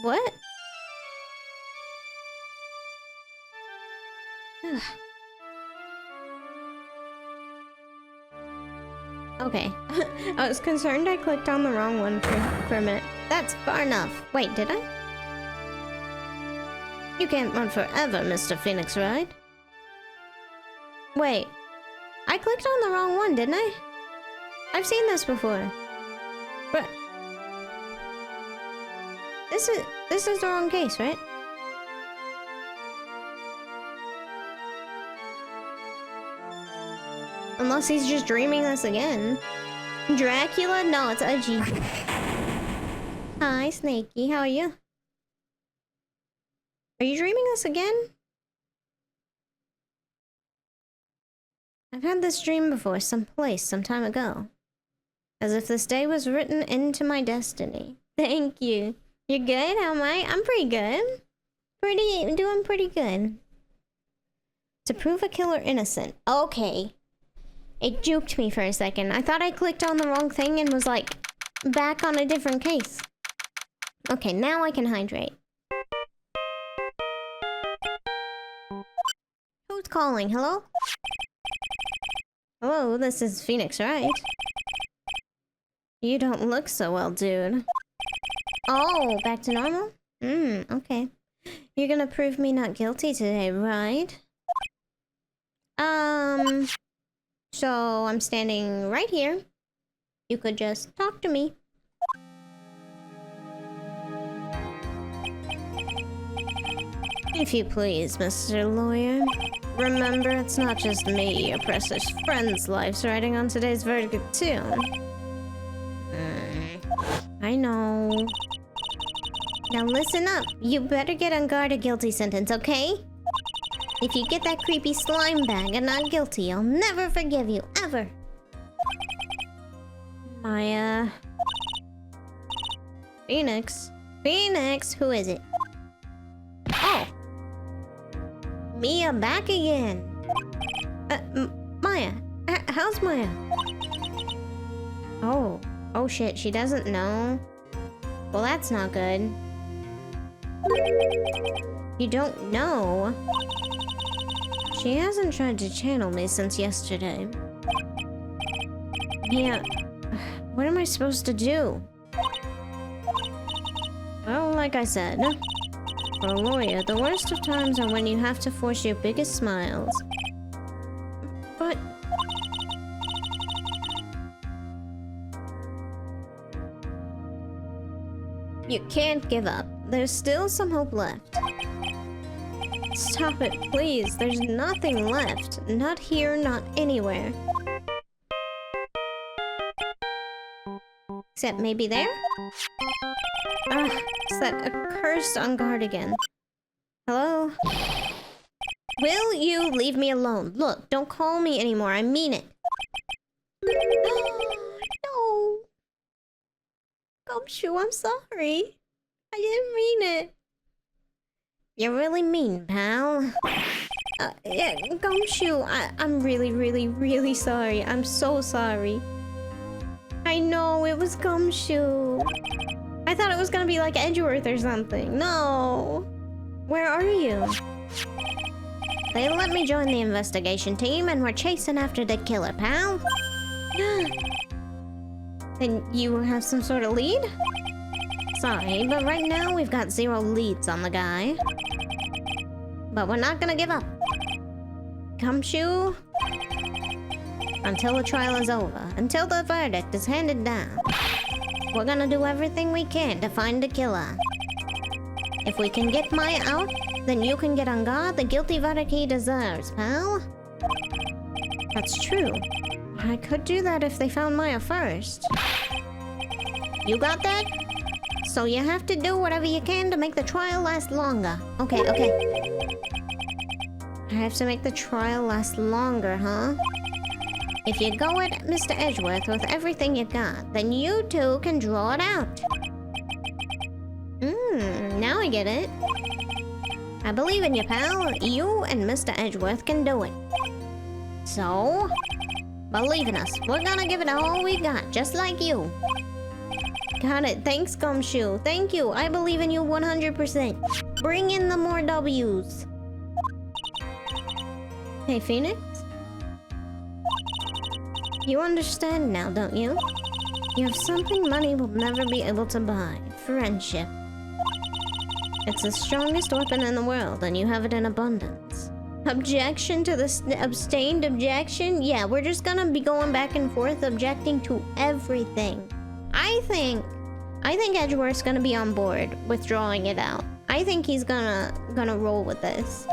What? Okay. I was concerned I clicked on the wrong one for a minute. That's far enough. Wait, did I? You can't run forever, Mr. Phoenix Wright. Wait. I clicked on the wrong one, didn't I? I've seen this before. But this is the wrong case, right? Unless he's just dreaming this again. Dracula? No, it's Edgy. Hi, Snakey. How are you? Are you dreaming this again? I've had this dream before, someplace, some time ago. As if this day was written into my destiny. Thank you. You're good? How am I? I'm pretty good. Doing pretty good. To prove a killer innocent. Okay. It juked me for a second. I thought I clicked on the wrong thing and was like back on a different case. Okay, now I can hydrate. Who's calling? Hello? Hello, this is Phoenix Wright. You don't look so well, dude. Oh, back to normal? Okay. You're gonna prove me not guilty today, right? So I'm standing right here. You could just talk to me. If you please, Mr. Lawyer. Remember, it's not just me, your precious friend's life's riding on today's verdict, too. I know. Now listen up. You better get on guard a guilty sentence, okay? If you get that creepy slime bag and not guilty, I'll never forgive you, ever. Phoenix? Phoenix? Who is it? Oh! Mia back again! Maya! How's Maya? Oh. Oh shit, she doesn't know. Well, that's not good. You don't know? She hasn't tried to channel me since yesterday. Yeah. What am I supposed to do? Well, like I said, for a lawyer, the worst of times are when you have to force your biggest smiles. But... you can't give up. There's still some hope left. Stop it, please. There's nothing left. Not here, not anywhere. Except maybe there? Is that a curse on guard again? Hello? Will you leave me alone? Look, don't call me anymore. I mean it. No. Gumshoe, I'm sorry. I didn't mean it. You're really mean, pal. Yeah, Gumshoe, I'm really sorry. I'm so sorry. I know, it was Gumshoe. I thought it was gonna be like Edgeworth or something. No. Where are you? They let me join the investigation team and we're chasing after the killer, pal. Then you have some sort of lead? Sorry, but right now we've got 0 leads on the guy. But we're not gonna give up. Gumshoe? Until the trial is over, until the verdict is handed down, we're gonna do everything we can to find the killer. If we can get Maya out, then you can get on guard the guilty verdict he deserves, pal. That's true. I could do that if they found Maya first. You got that? So you have to do whatever you can to make the trial last longer. Okay. I have to make the trial last longer, huh? If you go at Mr. Edgeworth with everything you got, then you two can draw it out. Now I get it. I believe in you, pal. You and Mr. Edgeworth can do it. So, believe in us. We're gonna give it all we got, just like you. Got it. Thanks, Gumshoe. Thank you. I believe in you 100%. Bring in the more W's. Hey, Phoenix? You understand now, don't you? You have something money will never be able to buy. Friendship. It's the strongest weapon in the world, and you have it in abundance. Objection to the abstained objection? Yeah, we're just gonna be going back and forth objecting to everything. I think Edgeworth's gonna be on board with drawing it out. I think he's gonna roll with this.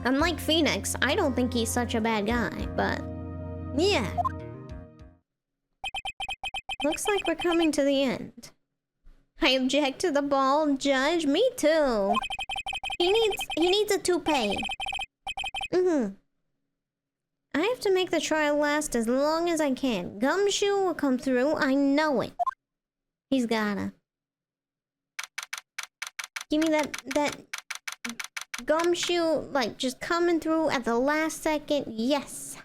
Unlike Phoenix, I don't think he's such a bad guy, but yeah. Looks like we're coming to the end. I object to the bald judge. Me too. He needs a toupee. I have to make the trial last as long as I can. Gumshoe will come through. I know it. He's gotta. Give me that Gumshoe, like, just coming through at the last second. Yes.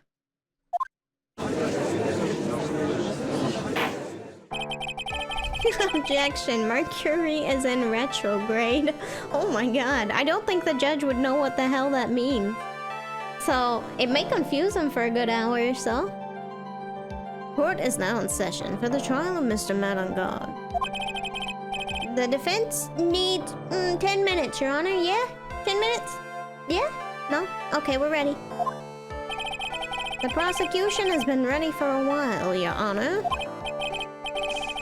Objection. Mercury is in retrograde. Oh my god. I don't think the judge would know what the hell that means. So, it may confuse him for a good hour or so. Court is now in session for the trial of Mr. Madangard. The defense needs 10 minutes, Your Honor. Yeah? 10 minutes? Yeah? No? Okay, we're ready. The prosecution has been ready for a while, Your Honor.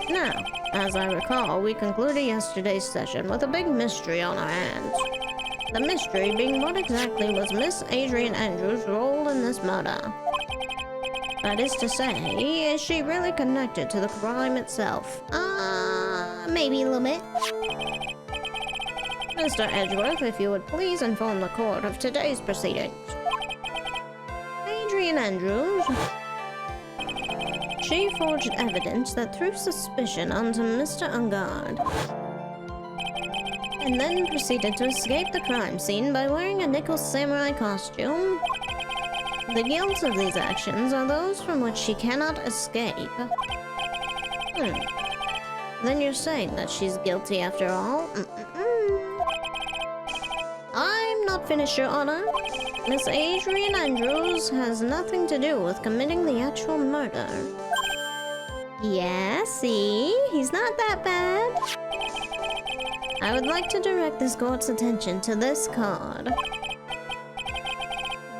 Now, as I recall, we concluded yesterday's session with a big mystery on our hands. The mystery being what exactly was Miss Adrian Andrews' role in this murder. That is to say, is she really connected to the crime itself? Maybe a little bit. Mr. Edgeworth, if you would please inform the court of today's proceedings. Adrian Andrews. She forged evidence that threw suspicion onto Mr. Ungard, and then proceeded to escape the crime scene by wearing a nickel samurai costume. The guilt of these actions are those from which she cannot escape. Then you're saying that she's guilty after all? I'm not finished, Your Honor. Miss Adrian Andrews has nothing to do with committing the actual murder. Yeah, see? He's not that bad. I would like to direct this court's attention to this card.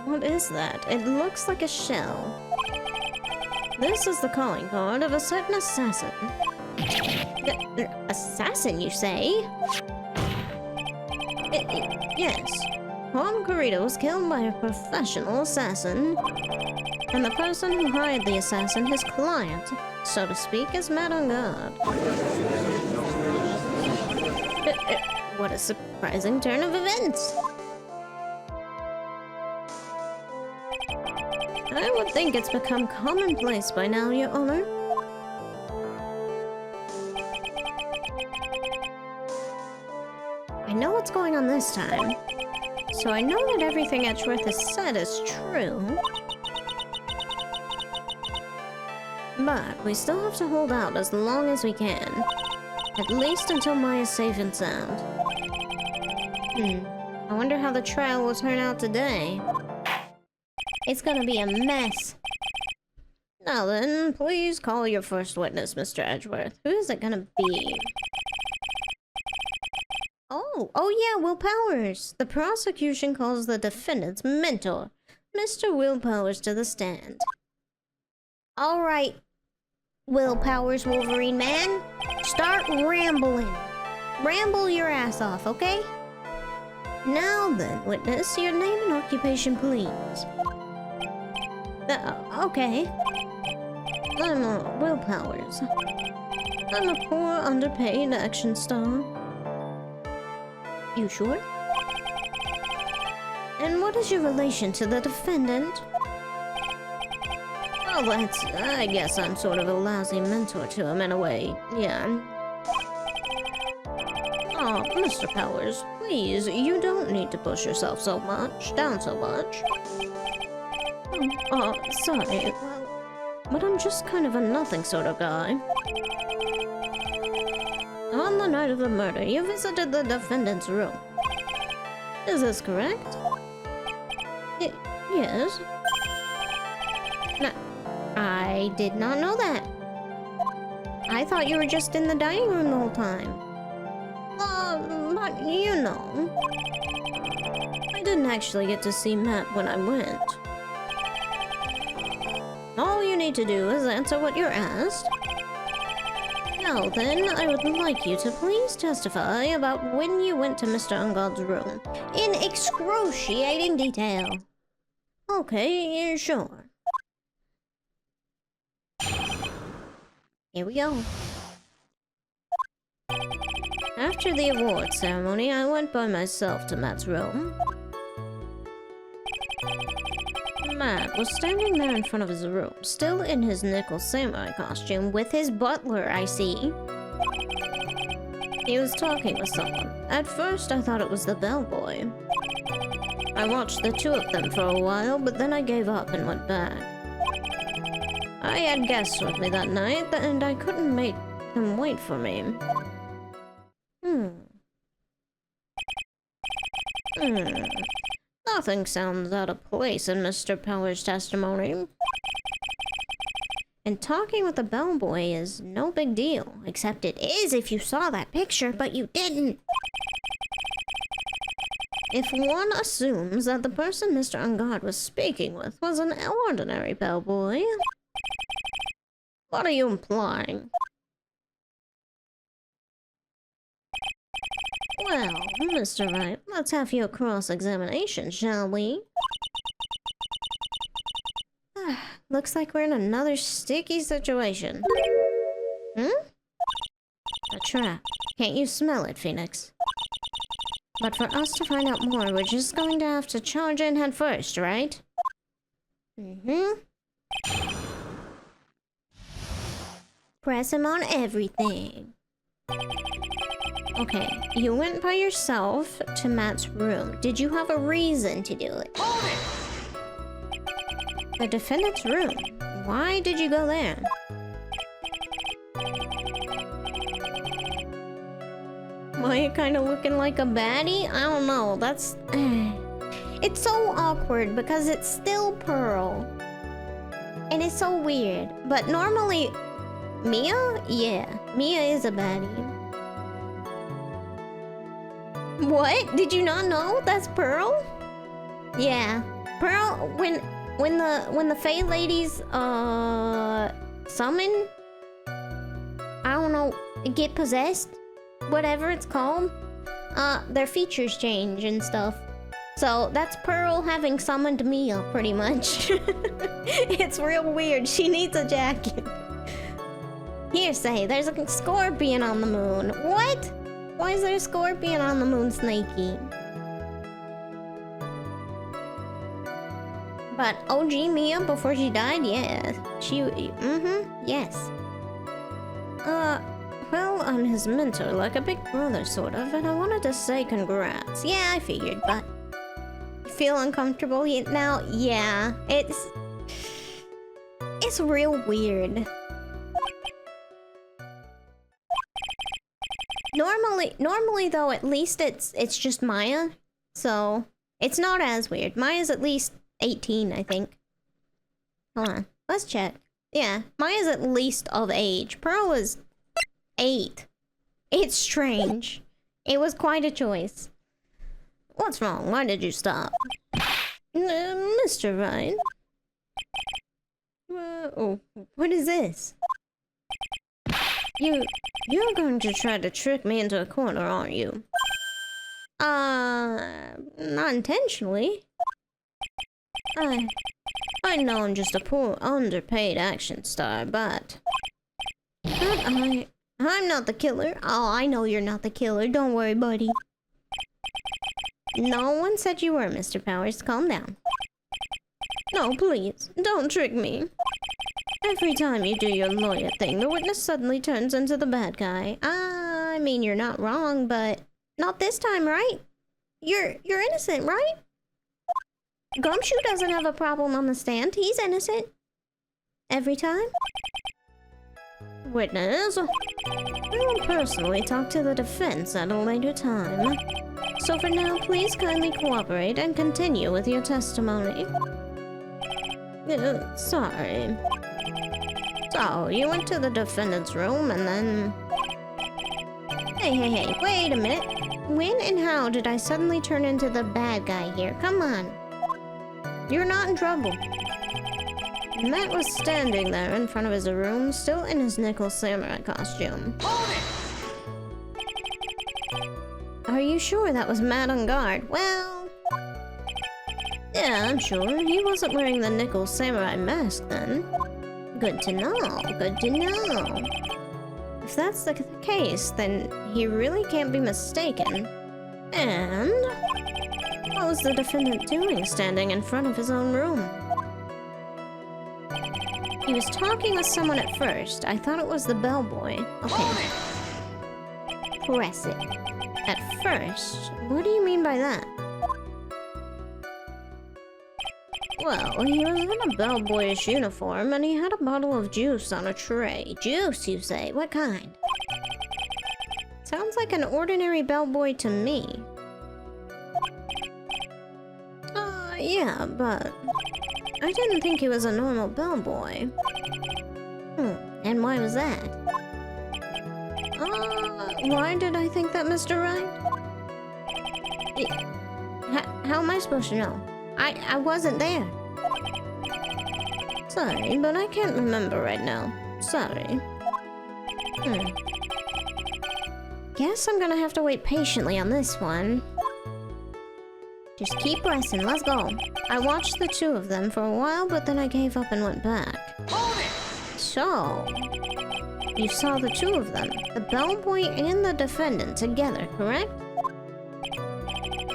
What is that? It looks like a shell. This is the calling card of a certain assassin. Assassin, you say? Yes. Juan Corrida was killed by a professional assassin. And the person who hired the assassin, his client, so to speak, is Madame God. What a surprising turn of events. I would think it's become commonplace by now, Your Honor. I know what's going on this time. So I know that everything Edgeworth has said is true. But we still have to hold out as long as we can. At least until Maya's safe and sound. I wonder how the trial will turn out today. It's gonna be a mess. Now then, please call your first witness, Mr. Edgeworth. Who is it gonna be? Oh yeah, Will Powers. The prosecution calls the defendant's mentor, Mr. Will Powers, to the stand. Alright, Will Powers, Wolverine man. Start rambling. Ramble your ass off, okay? Now then, witness, your name and occupation, please. Okay. I'm Will Powers. I'm a poor, underpaid action star. You sure? And what is your relation to the defendant? Oh, I guess I'm sort of a lousy mentor to him in a way, yeah. Oh, Mr. Powers, please, you don't need to push yourself down so much. Oh, sorry, well, but I'm just kind of a nothing sort of guy. On the night of the murder, you visited the defendant's room. Is this correct? Yes. No, I did not know that. I thought you were just in the dining room the whole time. But you know, I didn't actually get to see Matt when I went. All you need to do is answer what you're asked. Now then, I would like you to please testify about when you went to Mr. Ungod's room, in excruciating detail. Okay, sure. Here we go. After the award ceremony, I went by myself to Matt's room. Matt was standing there in front of his room, still in his nickel samurai costume, with his butler, I see. He was talking with someone. At first, I thought it was the bellboy. I watched the two of them for a while, but then I gave up and went back. I had guests with me that night, and I couldn't make them wait for me. Nothing sounds out of place in Mr. Power's testimony. And talking with the bellboy is no big deal, except it is if you saw that picture, but you didn't. If one assumes that the person Mr. Ungod was speaking with was an ordinary bellboy, what are you implying? Well, Mr. Wright, let's have your cross-examination, shall we? Looks like we're in another sticky situation. A trap. Can't you smell it, Phoenix? But for us to find out more, we're just going to have to charge in head first, right? Press him on everything. Okay, you went by yourself to Matt's room. Did you have a reason to do it? The defendant's room. Why did you go there? Why are you kind of looking like a baddie? I don't know, that's... It's so awkward because it's still Pearl. And it's so weird. But normally... Mia? Yeah, Mia is a baddie. What? Did you not know? That's Pearl? Yeah. Pearl, when the Fae ladies, summon? I don't know, get possessed? Whatever it's called. Their features change and stuff. So, that's Pearl having summoned Mia, pretty much. It's real weird. She needs a jacket. Hearsay, there's a scorpion on the moon. What? Why is there a scorpion on the moon, Snakey? But OG Mia before she died, yeah. Yes. Well, I'm his mentor, like a big brother, sort of, and I wanted to say congrats. Yeah, I figured, but... You feel uncomfortable now? Yeah, it's real weird. Normally though, at least it's just Maya, so it's not as weird. Maya's at least 18, I think. Hold on, let's check. Yeah, Maya's at least of age. Pearl is 8. It's strange. It was quite a choice. What's wrong? Why did you stop? Mr. Wright? Oh, what is this? You're going to try to trick me into a corner, aren't you? Not intentionally. I know I'm just a poor, underpaid action star, but I'm not the killer. Oh, I know you're not the killer. Don't worry, buddy. No one said you were, Mr. Powers. Calm down. No, please, don't trick me. Every time you do your lawyer thing, the witness suddenly turns into the bad guy. I mean, you're not wrong, but not this time, right? You're innocent, right? Gumshoe doesn't have a problem on the stand. He's innocent. Every time? Witness, I will personally talk to the defense at a later time. So for now, please kindly cooperate and continue with your testimony. Sorry. So, you went to the defendant's room and then... Hey, wait a minute. When and how did I suddenly turn into the bad guy here? Come on. You're not in trouble. Matt was standing there in front of his room, still in his nickel samurai costume. Are you sure that was Matt on guard? Well... yeah, I'm sure. He wasn't wearing the nickel samurai mask then. Good to know, good to know. If that's the case, then he really can't be mistaken. And... what was the defendant doing standing in front of his own room? He was talking with someone at first. I thought it was the bellboy. Okay. Press it. At first? What do you mean by that? Well, he was in a bellboyish uniform and he had a bottle of juice on a tray. Juice, you say? What kind? Sounds like an ordinary bellboy to me. Yeah, but... I didn't think he was a normal bellboy. And why was that? Why did I think that, Mr. Wright? How am I supposed to know? I wasn't there. Sorry, but I can't remember right now. Sorry. Guess I'm gonna have to wait patiently on this one. Just keep pressing, let's go. I watched the two of them for a while, but then I gave up and went back. So... you saw the two of them, the bellboy and the defendant together, correct?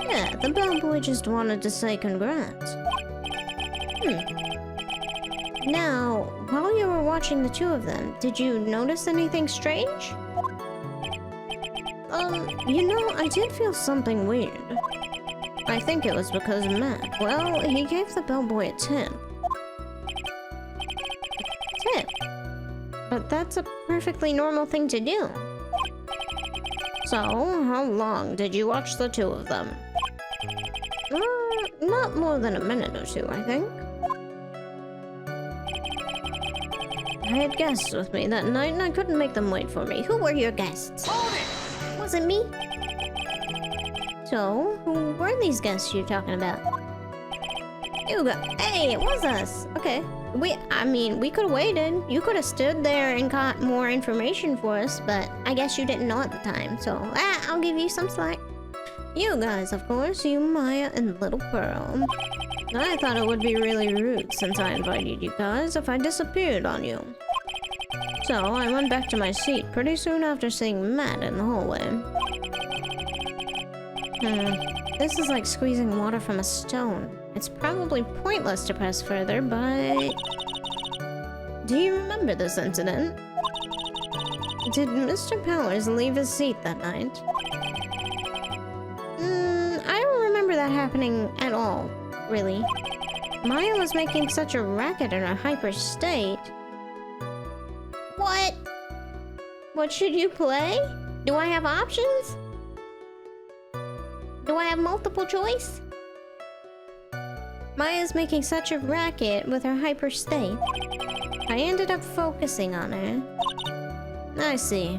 Yeah, the bellboy just wanted to say congrats. Now, while you were watching the two of them, did you notice anything strange? You know, I did feel something weird. I think it was because Matt, well, he gave the bellboy a tip. Tip? But that's a perfectly normal thing to do. So, how long did you watch the two of them? Not more than a minute or two, I think. I had guests with me that night and I couldn't make them wait for me. Who were your guests? Was it me? So, who were these guests you're talking about? Hey, it was us! Okay. I mean, we could've waited. You could've stood there and got more information for us, but I guess you didn't know at the time, so I'll give you some slack. You guys, of course, you, Maya, and Little Pearl. I thought it would be really rude since I invited you guys if I disappeared on you. So, I went back to my seat pretty soon after seeing Matt in the hallway. This is like squeezing water from a stone. It's probably pointless to press further, but... do you remember this incident? Did Mr. Powers leave his seat that night? I don't remember that happening at all, really. Maya was making such a racket in her hyper state. What? What should you play? Do I have options? Do I have multiple choice? Maya's making such a racket with her hyper state. I ended up focusing on her. I see.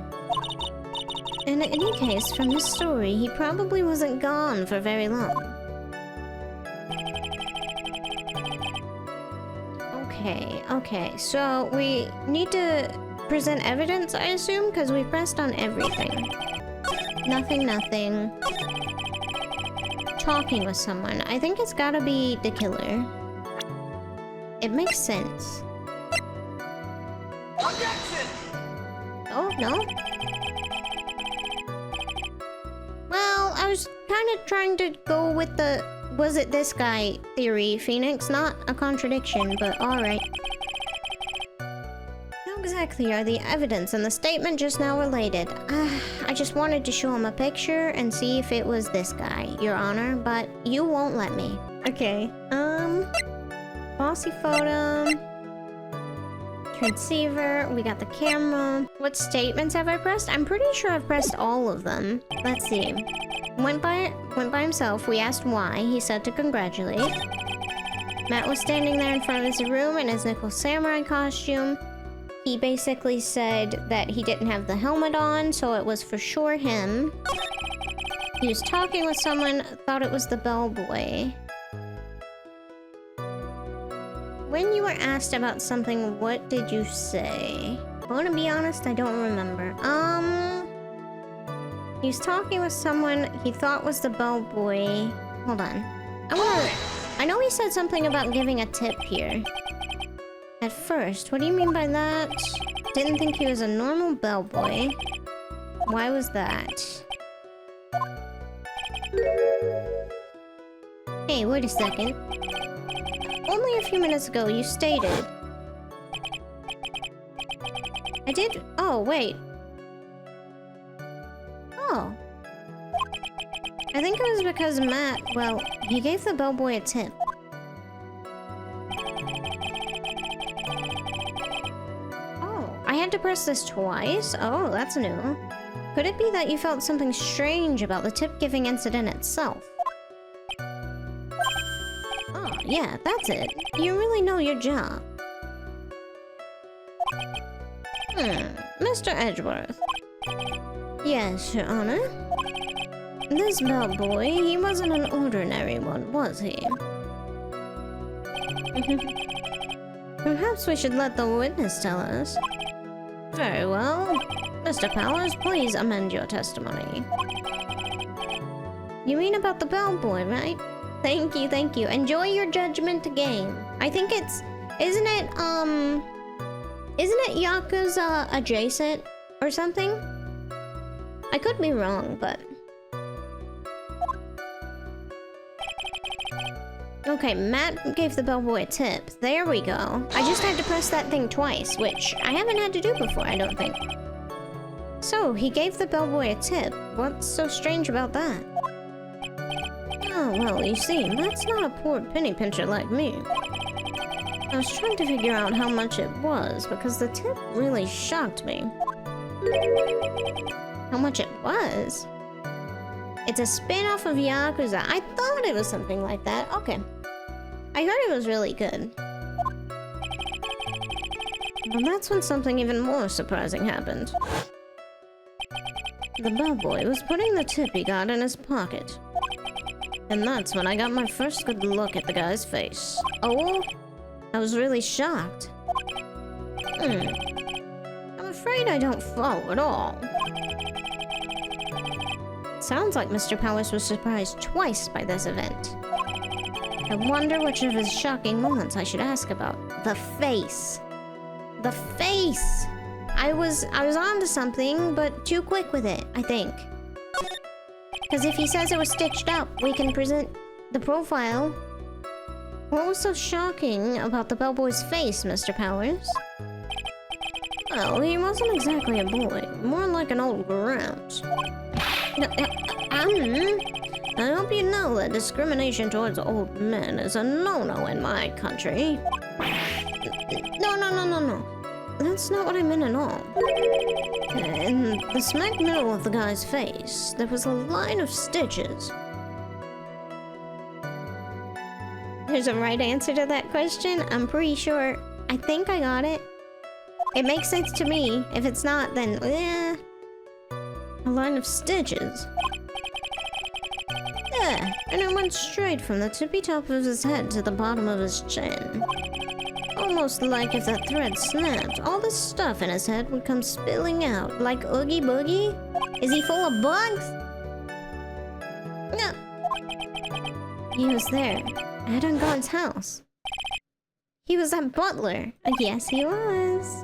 In any case, from this story, he probably wasn't gone for very long. Okay, so we need to present evidence, I assume, because we pressed on everything. Nothing. Talking with someone. I think it's gotta be the killer. It makes sense. Objection! Oh, no? Well, I was kind of trying to go with the was it this guy theory, Phoenix. Not a contradiction, but alright. How exactly are the evidence and the statement just now related? I just wanted to show him a picture and see if it was this guy, Your Honor, but you won't let me. Okay, bossy photo. Transceiver, we got the camera. What statements have I pressed? I'm pretty sure I've pressed all of them. Let's see. Went by himself. We asked why. He said to congratulate. Matt was standing there in front of his room in his nickel samurai costume. He basically said that he didn't have the helmet on, so it was for sure him. He was talking with someone, thought it was the bellboy. When you were asked about something, what did you say? I want to be honest, I don't remember. He was talking with someone he thought was the bellboy. Hold on. I know he said something about giving a tip here. At first, what do you mean by that? Didn't think he was a normal bellboy. Why was that? Hey, wait a second. Only a few minutes ago, you stated... I did... Oh, wait. Oh. I think it was because Matt, well, he gave the bellboy a tip. Oh, I had to press this twice? Oh, that's new. Could it be that you felt something strange about the tip-giving incident itself? Oh, yeah, that's it. You really know your job. Mr. Edgeworth. Yes, Your Honor. This bellboy, he wasn't an ordinary one, was he? Perhaps we should let the witness tell us. Very well. Mr. Powers, please amend your testimony. You mean about the bellboy, right? Thank you, thank you. Enjoy your judgment game. I think it's... Isn't it Yakuza adjacent or something? I could be wrong, but... Okay, Matt gave the bellboy a tip. There we go. I just had to press that thing twice, which I haven't had to do before, I don't think. So, he gave the bellboy a tip. What's so strange about that? Oh, well, you see, Matt's not a poor penny pincher like me. I was trying to figure out how much it was, because the tip really shocked me. How much it was? It's a spin-off of Yakuza. I thought it was something like that. Okay. I heard it was really good. But that's when something even more surprising happened. The bellboy was putting the tip he got in his pocket. And that's when I got my first good look at the guy's face. Oh, I was really shocked. I'm afraid I don't follow at all. Sounds like Mr. Powers was surprised twice by this event. I wonder which of his shocking moments I should ask about. The face. The face! I was onto something, but too quick with it, I think. Because if he says it was stitched up, we can present the profile. What was so shocking about the bellboy's face, Mr. Powers? Well, he wasn't exactly a boy, more like an old grunt. I hope you know that discrimination towards old men is a no-no in my country. No. That's not what I meant at all. In the smack middle of the guy's face, there was a line of stitches. There's a right answer to that question? I'm pretty sure. I think I got it. It makes sense to me. If it's not, then a line of stitches. Yeah, and it went straight from the tippy top of his head to the bottom of his chin. Almost like if that thread snapped, all the stuff in his head would come spilling out, like Oogie Boogie? Is he full of bugs? No. He was there, at Ungod's house. He was that butler. Yes, he was.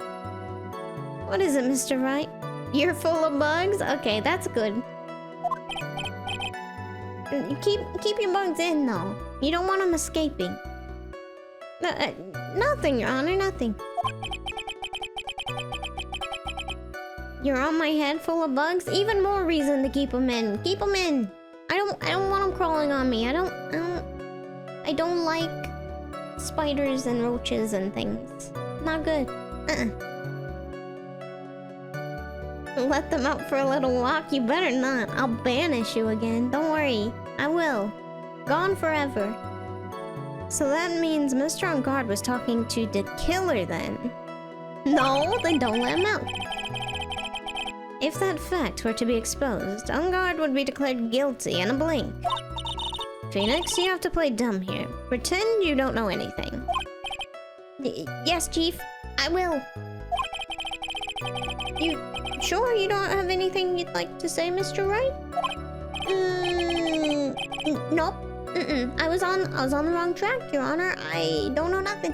What is it, Mr. Wright? You're full of bugs? Okay, that's good. Keep your bugs in, though. You don't want them escaping. Nothing, Your Honor, nothing. You're on my head full of bugs? Even more reason to keep them in. Keep them in. I don't want them crawling on me. I don't like spiders and roaches and things. Not good. Let them out for a little walk? You better not. I'll banish you again. Don't worry. I will. Gone forever. So that means Mr. On Guard was talking to the killer then. No, then don't let him out. If that fact were to be exposed, On Guard would be declared guilty in a blink. Phoenix, you have to play dumb here. Pretend you don't know anything. Yes, Chief. I will. You sure you don't have anything you'd like to say, Mr. Wright? Nope. I was on the wrong track, Your Honor. I don't know nothing.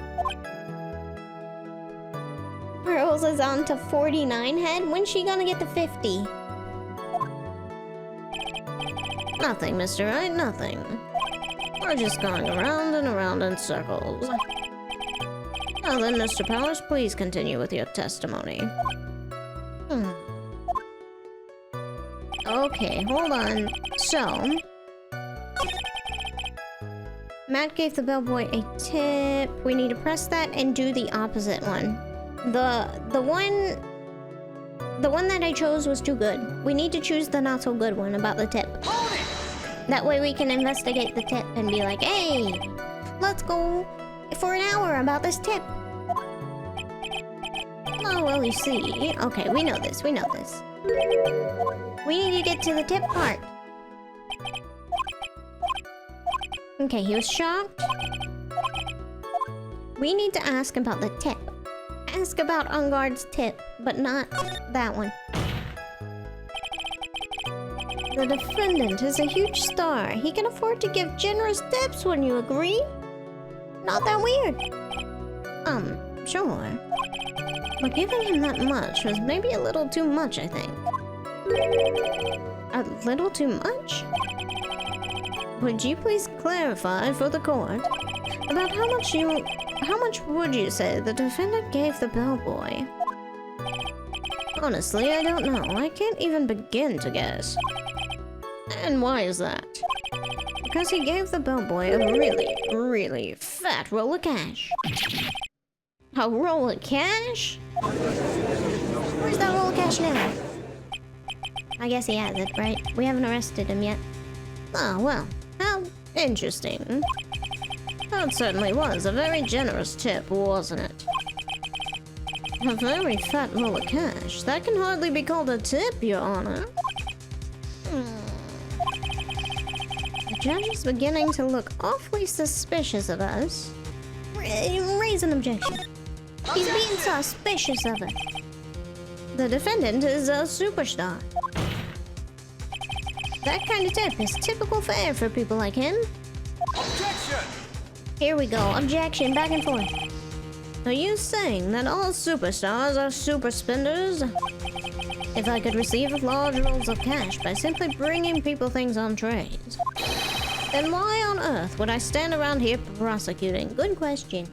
Pearls is on to 49 head. When's she gonna get to 50? Nothing, Mr. Wright, nothing. We're just going around and around in circles. Now then, Mr. Powers, please continue with your testimony. Okay, hold on. So... Matt gave the bellboy a tip. We need to press that and do the opposite one. The one that I chose was too good. We need to choose the not so good one about the tip. That way we can investigate the tip and be like, hey, let's go for an hour about this tip. Oh, well, you see. Okay, we know this. We need to get to the tip part. Okay, he was shocked. We need to ask about the tip. Ask about On Guard's tip, but not that one. The defendant is a huge star. He can afford to give generous tips, wouldn't you agree? Not that weird. Sure. But giving him that much was maybe a little too much, I think. A little too much? Would you please clarify for the court about how much would you say the defendant gave the bellboy? Honestly, I don't know. I can't even begin to guess. And why is that? Because he gave the bellboy a really, really fat roll of cash. A roll of cash? Where's that roll of cash now? I guess he has it, right? We haven't arrested him yet. Oh, well. How interesting. That certainly was a very generous tip, wasn't it? A very fat roll of cash. That can hardly be called a tip, Your Honor. The judge is beginning to look awfully suspicious of us. Raise an objection. He's being suspicious of it. The defendant is a superstar. That kind of tip is typical fare for people like him. Objection! Here we go. Objection, back and forth. Are you saying that all superstars are super spenders? If I could receive large rolls of cash by simply bringing people things on trays, then why on earth would I stand around here prosecuting? Good question.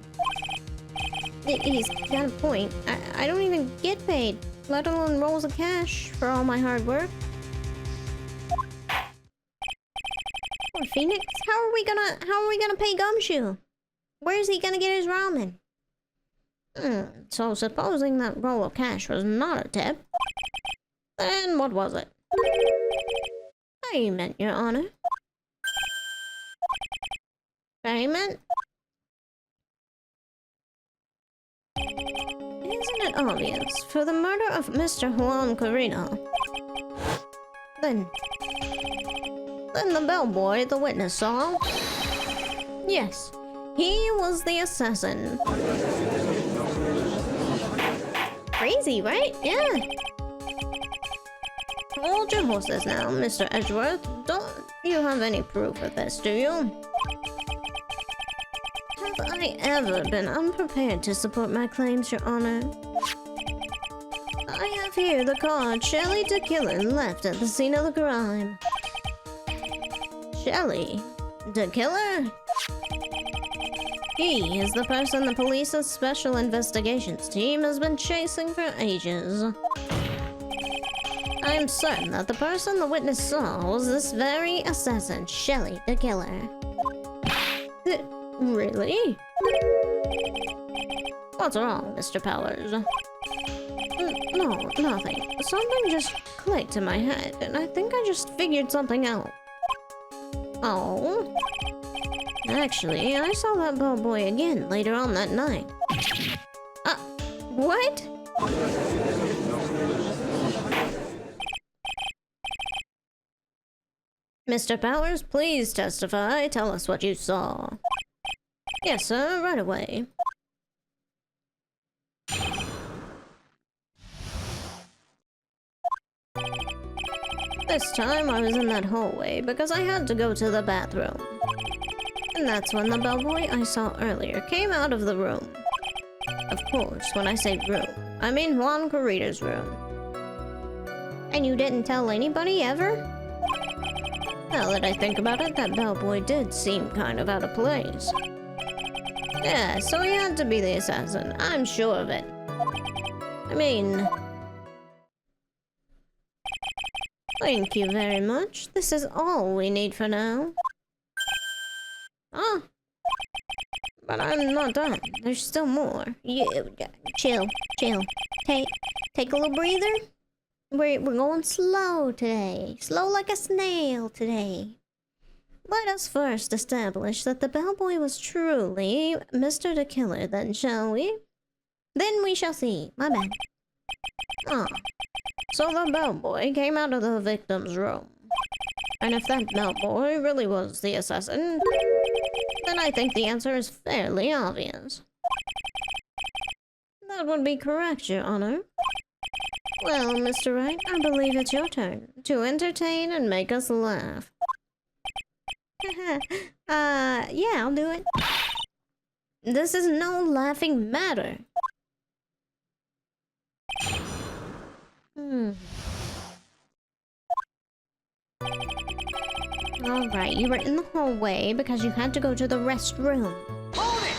He's got a point. I don't even get paid, let alone rolls of cash for all my hard work. Poor Phoenix, how are we gonna pay Gumshoe? Where's he gonna get his ramen? So supposing that roll of cash was not a tip, then what was it? Payment, Your Honor. Payment? Isn't it obvious? For the murder of Mr. Juan Carino. Then the bellboy the witness saw. Yes, he was the assassin. Crazy, right? Yeah. Hold your horses now, Mr. Edgeworth. Don't you have any proof of this, do you? Have I ever been unprepared to support my claims, Your Honor? I have here the card Shelley the killer left at the scene of the crime. Shelley? The killer? He is the person the police's special investigations team has been chasing for ages. I am certain that the person the witness saw was this very assassin, Shelley the killer. Really? What's wrong, Mr. Powers? No, nothing. Something just clicked in my head, and I think I just figured something out. Oh. Actually, I saw that bellboy again later on that night. What? Mr. Powers, please testify. Tell us what you saw. Yes, sir, right away. This time I was in that hallway because I had to go to the bathroom. And that's when the bellboy I saw earlier came out of the room. Of course, when I say room, I mean Juan Carita's room. And you didn't tell anybody ever? Now that I think about it, that bellboy did seem kind of out of place. Yeah, so he had to be the assassin. I'm sure of it. I mean... Thank you very much. This is all we need for now. Ah! But I'm not done. There's still more. Chill. Take a little breather. We're going slow today. Slow like a snail today. Let us first establish that the bellboy was truly Mr. the Killer, then, shall we? Then we shall see. My bad. Ah. So the bellboy came out of the victim's room. And if that bellboy really was the assassin, then I think the answer is fairly obvious. That would be correct, Your Honor. Well, Mr. Wright, I believe it's your turn to entertain and make us laugh. Yeah, I'll do it. This is no laughing matter. Alright, you were in the hallway because you had to go to the restroom. Hold it!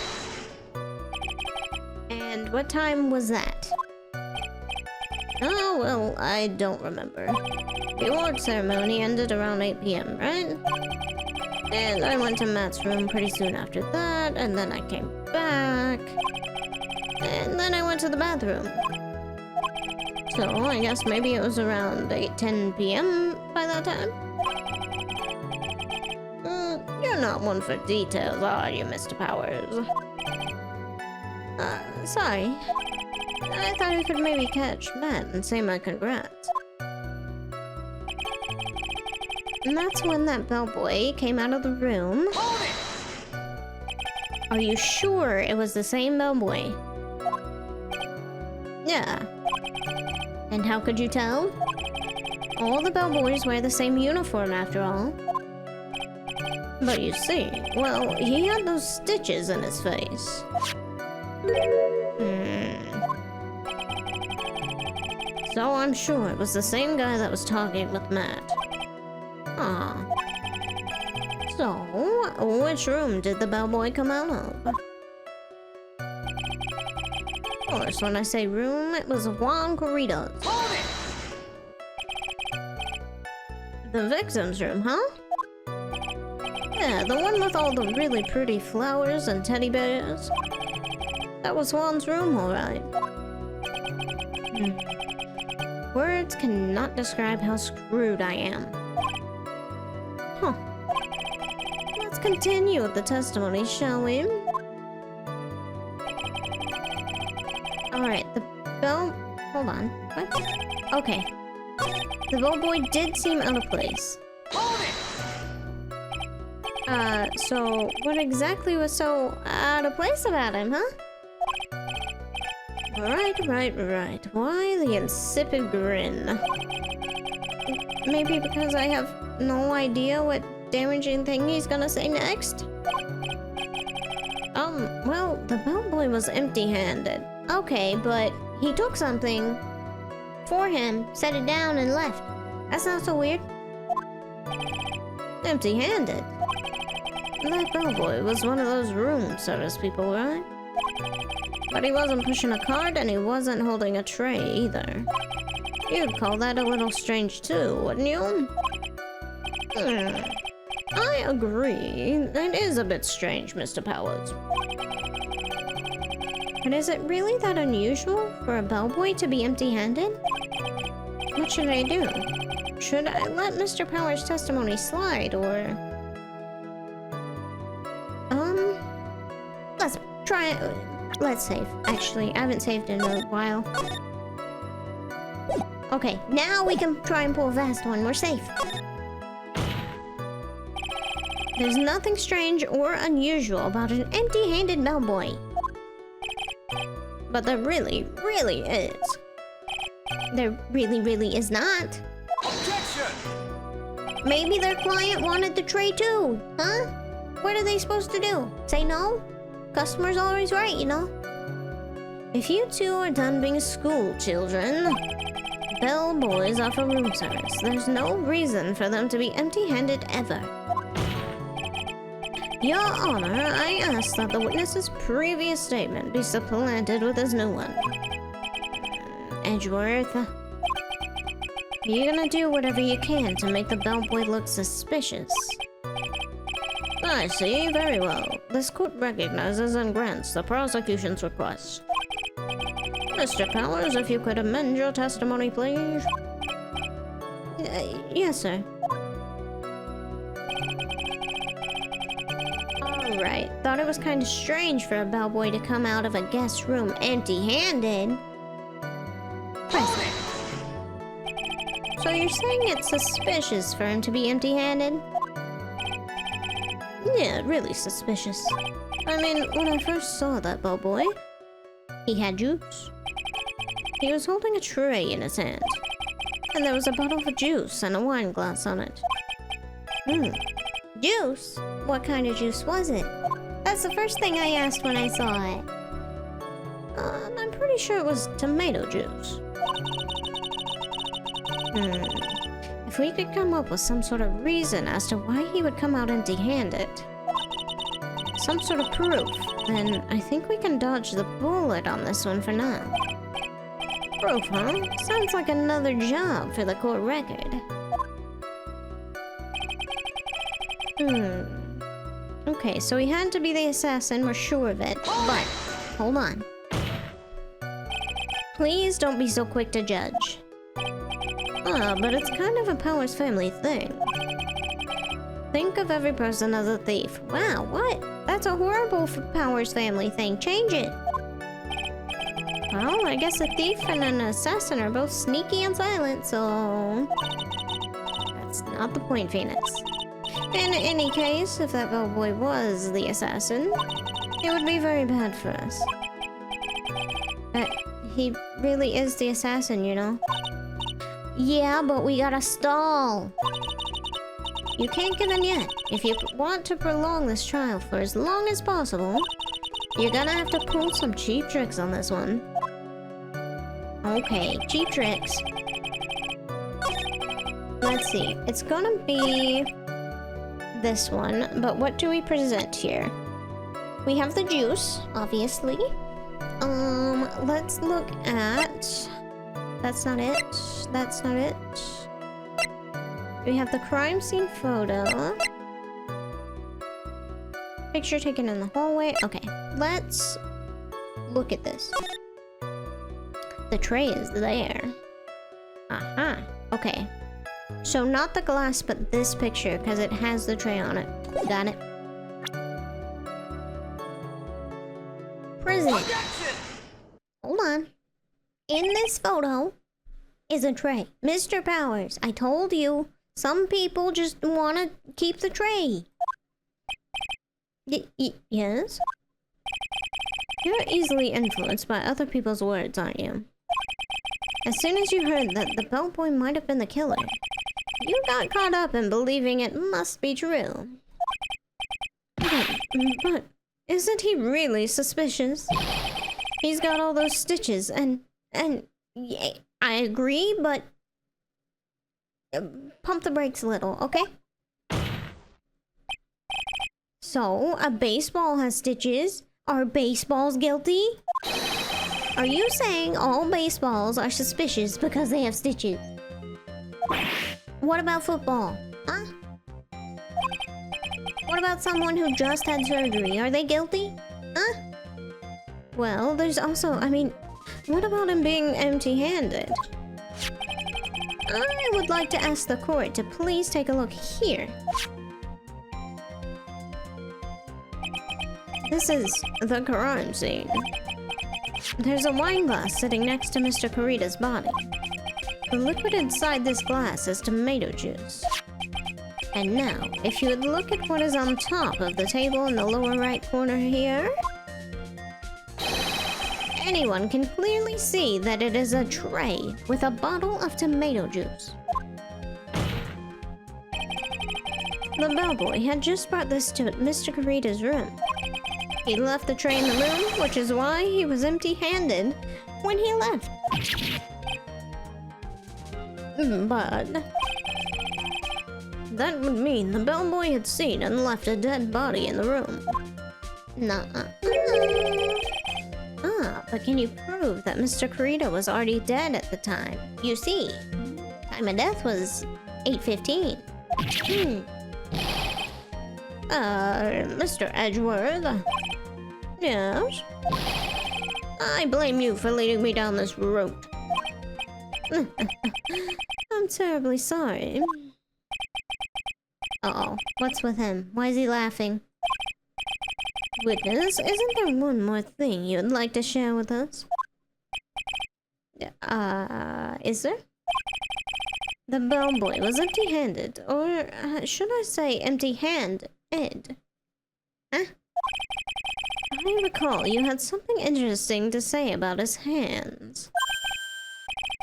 And what time was that? Oh, well, I don't remember. The award ceremony ended around 8 p.m., right? And I went to Matt's room pretty soon after that, and then I came back. And then I went to the bathroom. So I guess maybe it was around 8:10 p.m. by that time. You're not one for details, are you, Mr. Powers? Sorry. I thought I could maybe catch Matt and say my congrats. And that's when that bellboy came out of the room. Are you sure it was the same bellboy? Yeah. And how could you tell? All the bellboys wear the same uniform after all. But you see, well, he had those stitches in his face. So I'm sure it was the same guy that was talking with Matt. Ah. So, which room did the bellboy come out of? Of course, when I say room, it was Juan Carita's. The victim's room, huh? Yeah, the one with all the really pretty flowers and teddy bears. That was Juan's room, alright. Words cannot describe how screwed I am. Huh. Let's continue with the testimony, shall we? Alright, hold on. What? Okay. The bellboy did seem out of place. So what exactly was so out of place about him, huh? Right. Why the insipid grin? Maybe because I have no idea what damaging thing he's gonna say next? Well, the bellboy was empty-handed. Okay, but he took something for him, set it down, and left. That's not so weird. Empty-handed. That bellboy was one of those room service people, right? But he wasn't pushing a cart, and he wasn't holding a tray, either. You'd call that a little strange, too, wouldn't you? I agree. It is a bit strange, Mr. Powers. But is it really that unusual for a bellboy to be empty-handed? What should I do? Should I let Mr. Power's testimony slide, or... Let's try it. Let's save. Actually, I haven't saved in a while. Okay, now we can try and pull a fast one. We're safe. There's nothing strange or unusual about an empty-handed bellboy. But there really, really is. There really, really is not. Objection! Maybe their client wanted the tray too, huh? What are they supposed to do? Say no? Customer's always right, you know? If you two are done being school children, bellboys offer room service. There's no reason for them to be empty-handed ever. Your Honor, I ask that the witness's previous statement be supplanted with his new one. Edgeworth, you're gonna do whatever you can to make the bellboy look suspicious. I see, very well. This court recognizes and grants the prosecution's request. Mr. Powers, if you could amend your testimony, please. Yes, sir. Alright, thought it was kind of strange for a bellboy to come out of a guest room empty-handed. So you're saying it's suspicious for him to be empty-handed? Yeah, really suspicious. I mean, when I first saw that bellboy, he had juice. He was holding a tray in his hand, and there was a bottle of juice and a wine glass on it. Juice? What kind of juice was it? That's the first thing I asked when I saw it. I'm pretty sure it was tomato juice. If we could come up with some sort of reason as to why he would come out empty-handed, some sort of proof, then I think we can dodge the bullet on this one for now. Proof, huh? Sounds like another job for the court record. Okay, so he had to be the assassin, we're sure of it, but hold on. Please don't be so quick to judge. But it's kind of a Powers family thing. Think of every person as a thief. Wow, what? That's a horrible Powers family thing. Change it. Well, I guess a thief and an assassin are both sneaky and silent, so... That's not the point, Phoenix. In any case, if that bellboy was the assassin, it would be very bad for us. He really is the assassin, you know? Yeah, but we gotta stall. You can't give in yet. If you want to prolong this trial for as long as possible, you're gonna have to pull some cheap tricks on this one. Okay, cheap tricks. Let's see. It's gonna be this one, but what do we present here? We have the juice, obviously. Let's look at... That's not it. That's not it. We have the crime scene photo. Picture taken in the hallway. Okay, let's look at this. The tray is there. Aha. Okay. So not the glass, but this picture, because it has the tray on it. Got it. Prison. Hold on. In this photo is a tray. Mr. Powers, I told you, some people just want to keep the tray. Yes? You're easily influenced by other people's words, aren't you? As soon as you heard that the bellboy might have been the killer, you got caught up in believing it must be true. But isn't he really suspicious? He's got all those stitches and yeah, I agree, but pump the brakes a little, okay? So, a baseball has stitches. Are baseballs guilty? Are you saying all baseballs are suspicious because they have stitches? What about football? Huh? What about someone who just had surgery? Are they guilty? Huh? Well, there's also, I mean, what about him being empty-handed? I would like to ask the court to please take a look here. This is the crime scene. There's a wine glass sitting next to Mr. Kurita's body. The liquid inside this glass is tomato juice. And now, if you would look at what is on top of the table in the lower right corner here, anyone can clearly see that it is a tray with a bottle of tomato juice. The bellboy had just brought this to Mr. Kurita's room. He left the tray in the room, which is why he was empty-handed when he left. But that would mean the bellboy had seen and left a dead body in the room. But can you prove that Mr. Kurita was already dead at the time? You see, time of death was 8:15. Mr. Edgeworth? Yes? I blame you for leading me down this route. I'm terribly sorry. Uh-oh, what's with him? Why is he laughing? Witness, isn't there one more thing you'd like to share with us? Is there? The bellboy was empty-handed, or should I say empty-handed? Huh? I recall you had something interesting to say about his hands.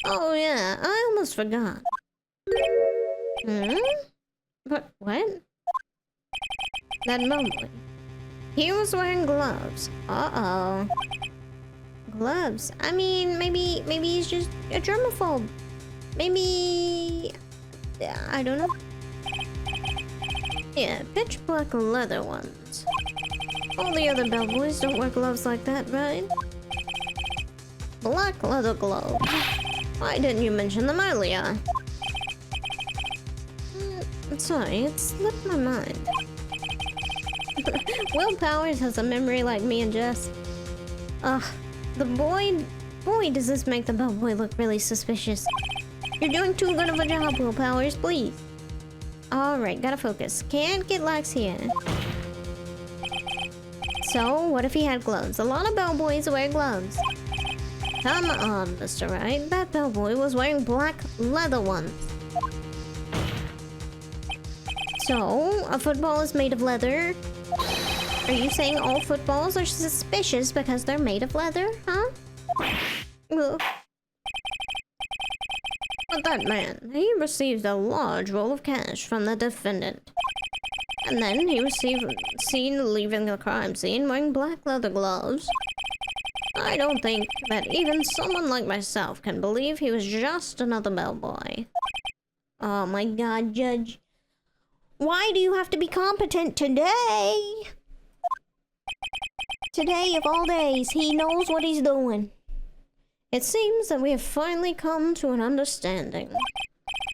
Oh yeah, I almost forgot. What? That bellboy. He was wearing gloves. Uh-oh. Gloves? I mean, maybe he's just a germaphobe. Maybe... I don't know. Yeah, pitch black leather ones. All the other bellboys don't wear gloves like that, right? Black leather gloves. Why didn't you mention them earlier? Sorry, it slipped my mind. Will Powers has a memory like me and Jess. Ugh, boy, does this make the bellboy look really suspicious. You're doing too good of a job, Will Powers, please. Alright, gotta focus. Can't get lax here. So, what if he had gloves? A lot of bellboys wear gloves. Come on, Mr. Wright. That bellboy was wearing black leather ones. So, a football is made of leather. Are you saying all footballs are suspicious because they're made of leather, huh? Ugh. But that man, he received a large roll of cash from the defendant. And then he was seen leaving the crime scene wearing black leather gloves. I don't think that even someone like myself can believe he was just another bellboy. Oh my god, Judge. Why do you have to be competent today? Today of all days, he knows what he's doing. It seems that we have finally come to an understanding.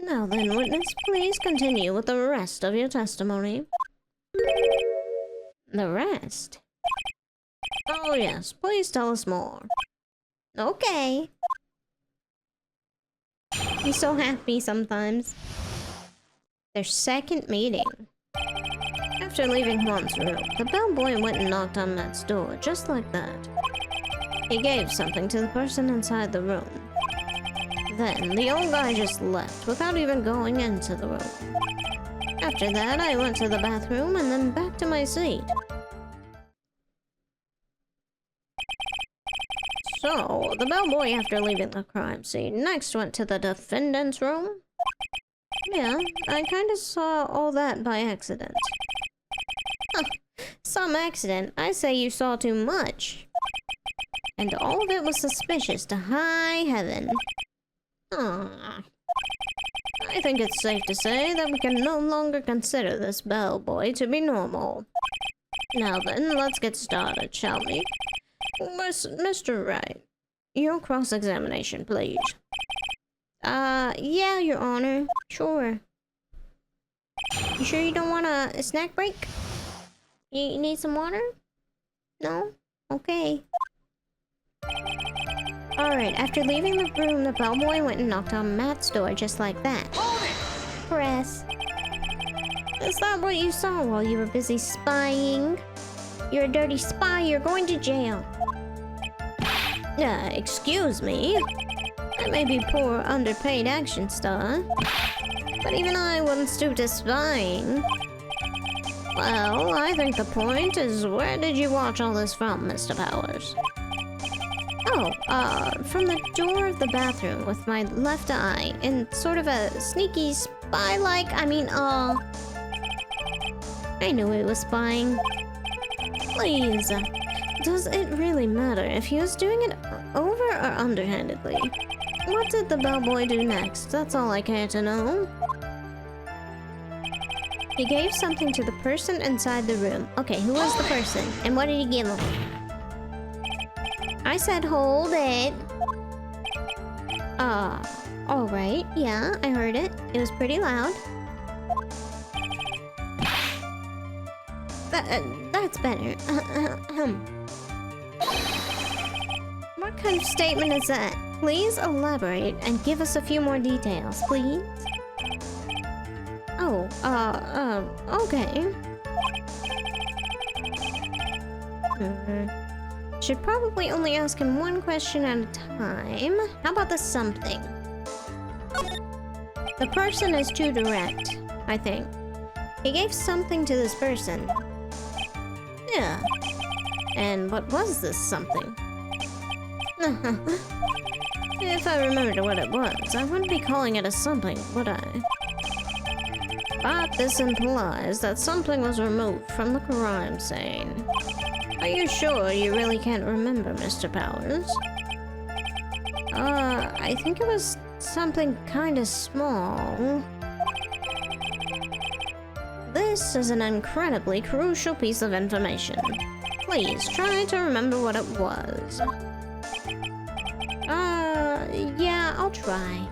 Now then, witness, please continue with the rest of your testimony. The rest? Oh yes, please tell us more. Okay. He's so happy sometimes. Their second meeting. After leaving Juan's room, the bellboy went and knocked on Matt's door, just like that. He gave something to the person inside the room. Then, the old guy just left without even going into the room. After that, I went to the bathroom and then back to my seat. So, the bellboy, after leaving the crime scene, next went to the defendant's room. Yeah, I kinda saw all that by accident. Huh, some accident? I say you saw too much. And all of it was suspicious to high heaven. Aww. I think it's safe to say that we can no longer consider this bellboy to be normal. Now then, let's get started, shall we? Mr. Wright, your cross-examination, please. Yeah, Your Honor. Sure. You sure you don't want a snack break? You need some water? No? Okay. Alright, after leaving the room, the bellboy went and knocked on Matt's door just like that. Press. Is that what you saw while you were busy spying? You're a dirty spy, you're going to jail. Excuse me? That may be poor, underpaid action star. But even I wouldn't stoop to spying. Well, I think the point is, where did you watch all this from, Mr. Powers? Oh, from the door of the bathroom with my left eye, in sort of a sneaky spy-like, I knew he was spying. Please, does it really matter if he was doing it over or underhandedly? What did the bellboy do next? That's all I care to know. He gave something to the person inside the room. Okay, who was the person? And what did he give him? I said hold it. Alright. Yeah, I heard it. It was pretty loud. That's better. What kind of statement is that? Please elaborate and give us a few more details, please. Oh, okay. Should probably only ask him one question at a time. How about the something? The person is too direct, I think. He gave something to this person. Yeah. And what was this something? If I remembered what it was, I wouldn't be calling it a something, would I? But this implies that something was removed from the crime scene. Are you sure you really can't remember, Mr. Powers? I think it was something kinda small. This is an incredibly crucial piece of information. Please try to remember what it was. Yeah, I'll try.